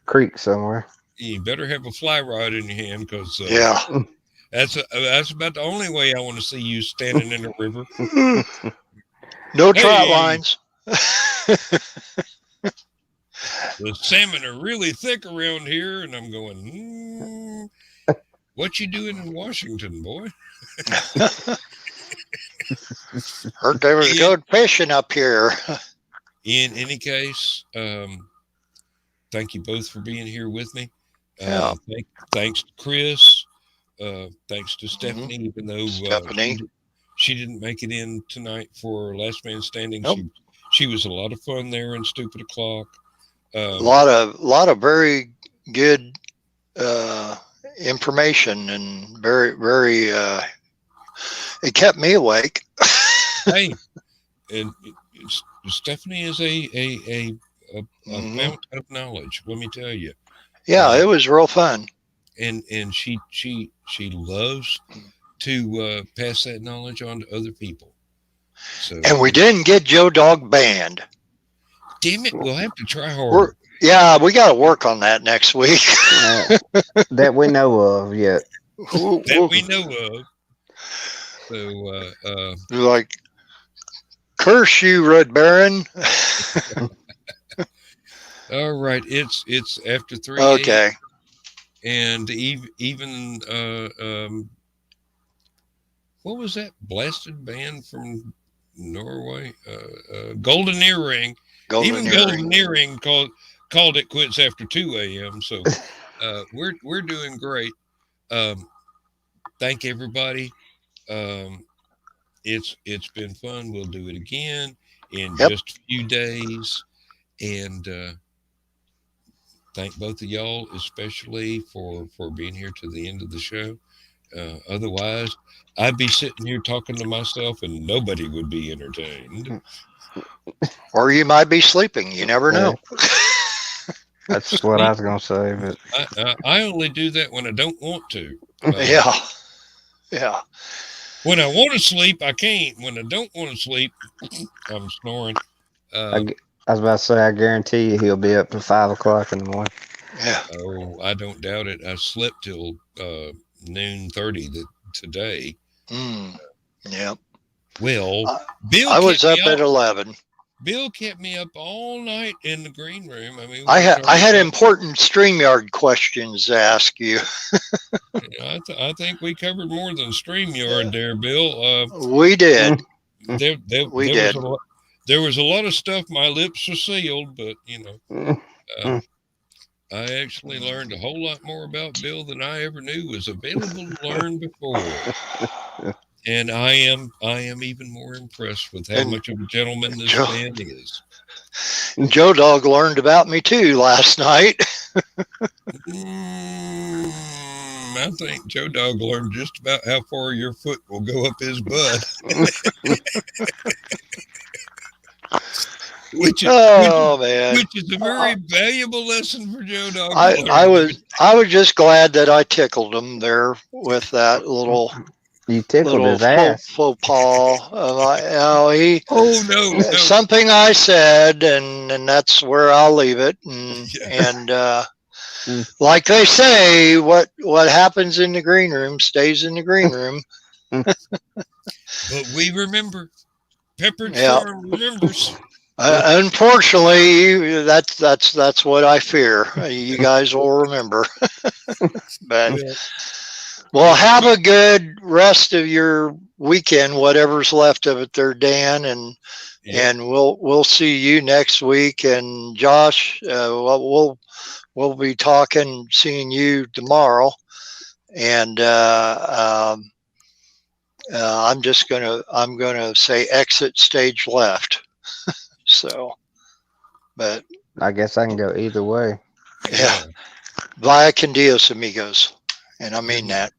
creek somewhere. You better have a fly rod in your hand, because Yeah. that's about the only way I want to see you standing in the river. No trout lines. The salmon are really thick around here, and I'm going, what you doing in Washington, boy? Heard there was good fishing up here. In any case, thank you both for being here with me. Yeah. Thanks to Chris. Thanks to Stephanie, even though she didn't make it in tonight for Last Man Standing. Nope. She was a lot of fun there in Stupid O'Clock. A lot of very good information, and very it kept me awake. Hey, and Stephanie is a fountain of knowledge. Let me tell you. Yeah, it was real fun. And she loves to pass that knowledge on to other people. So, and we didn't get Joe Dog banned. Damn it, we'll have to try harder. We got to work on that next week. That we know of yet. That we know of. So, like, curse you, Red Baron. All right, it's after 3. Okay. And even what was that blasted band from Norway? Golden Earring. Golden Earring called it quits after 2 a.m. So we're doing great. Thank everybody. It's been fun. We'll do it again in just a few days. And thank both of y'all, especially for being here to the end of the show. Otherwise, I'd be sitting here talking to myself and nobody would be entertained. Or you might be sleeping. You never know. That's what I was going to say. But I only do that when I don't want to. Yeah. When I want to sleep, I can't. When I don't want to sleep, I'm snoring. I was about to say, I guarantee you he'll be up to 5 o'clock in the morning. Yeah. Oh, I don't doubt it. I slept till noon 30 today. Yeah. Well, Bill, I was up at 11. Bill kept me up all night in the green room. I mean, I had important StreamYard questions to ask you. I think we covered more than StreamYard there, Bill. We did. There was a lot of stuff. My lips were sealed, but I actually learned a whole lot more about Bill than I ever knew was available to learn before. And I am even more impressed with how much of a gentleman this man is. Joe Dog learned about me too last night. I think Joe Dog learned just about how far your foot will go up his butt. Which is a very valuable lesson for Joe Dog. I was just glad that I tickled him there with that little. You tickled his ass. Faux pas. No. Something I said, and that's where I'll leave it. And like they say, what happens in the green room stays in the green room. But we remember. Pepperidge Farm remembers. Unfortunately, that's what I fear. You guys will remember. But. Well, have a good rest of your weekend, whatever's left of it there, Dan, and we'll see you next week. And Josh, we'll be seeing you tomorrow. And I'm gonna say exit stage left. So, but I guess I can go either way. Yeah, via con Dios, amigos, and I mean that.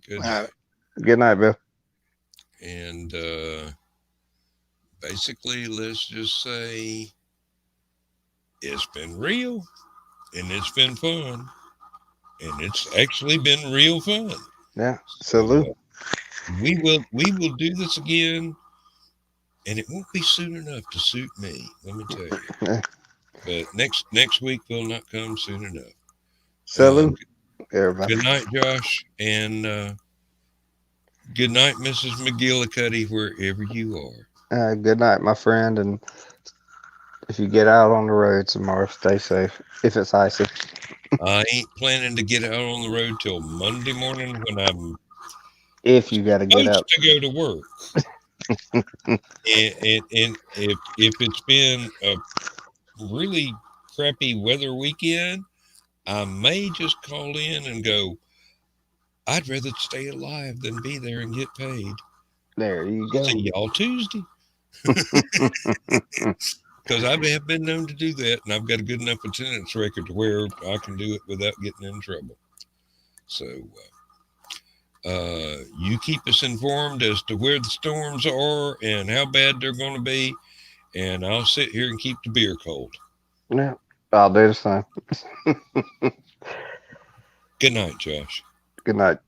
Good. All right. Good night, Bill. And basically, let's just say it's been real and it's been fun. And it's actually been real fun. Yeah. So, Salute. we will do this again, and it won't be soon enough to suit me. Let me tell you. Yeah. But next week will not come soon enough. Uh, Salute, everybody. Good night, Josh, and good night, Mrs. McGillicuddy, wherever you are. Good night, my friend. And if you get out on the road tomorrow, stay safe. If it's icy. I ain't planning to get out on the road till Monday morning when I'm If you got to get supposed out. to go to work. And if it's been a really crappy weather weekend, I may just call in and go, I'd rather stay alive than be there and get paid. There you go. See y'all Tuesday. Because I have been known to do that, and I've got a good enough attendance record to where I can do it without getting in trouble. So you keep us informed as to where the storms are and how bad they're going to be, and I'll sit here and keep the beer cold. Yeah. I'll do the same. Good night, Josh. Good night.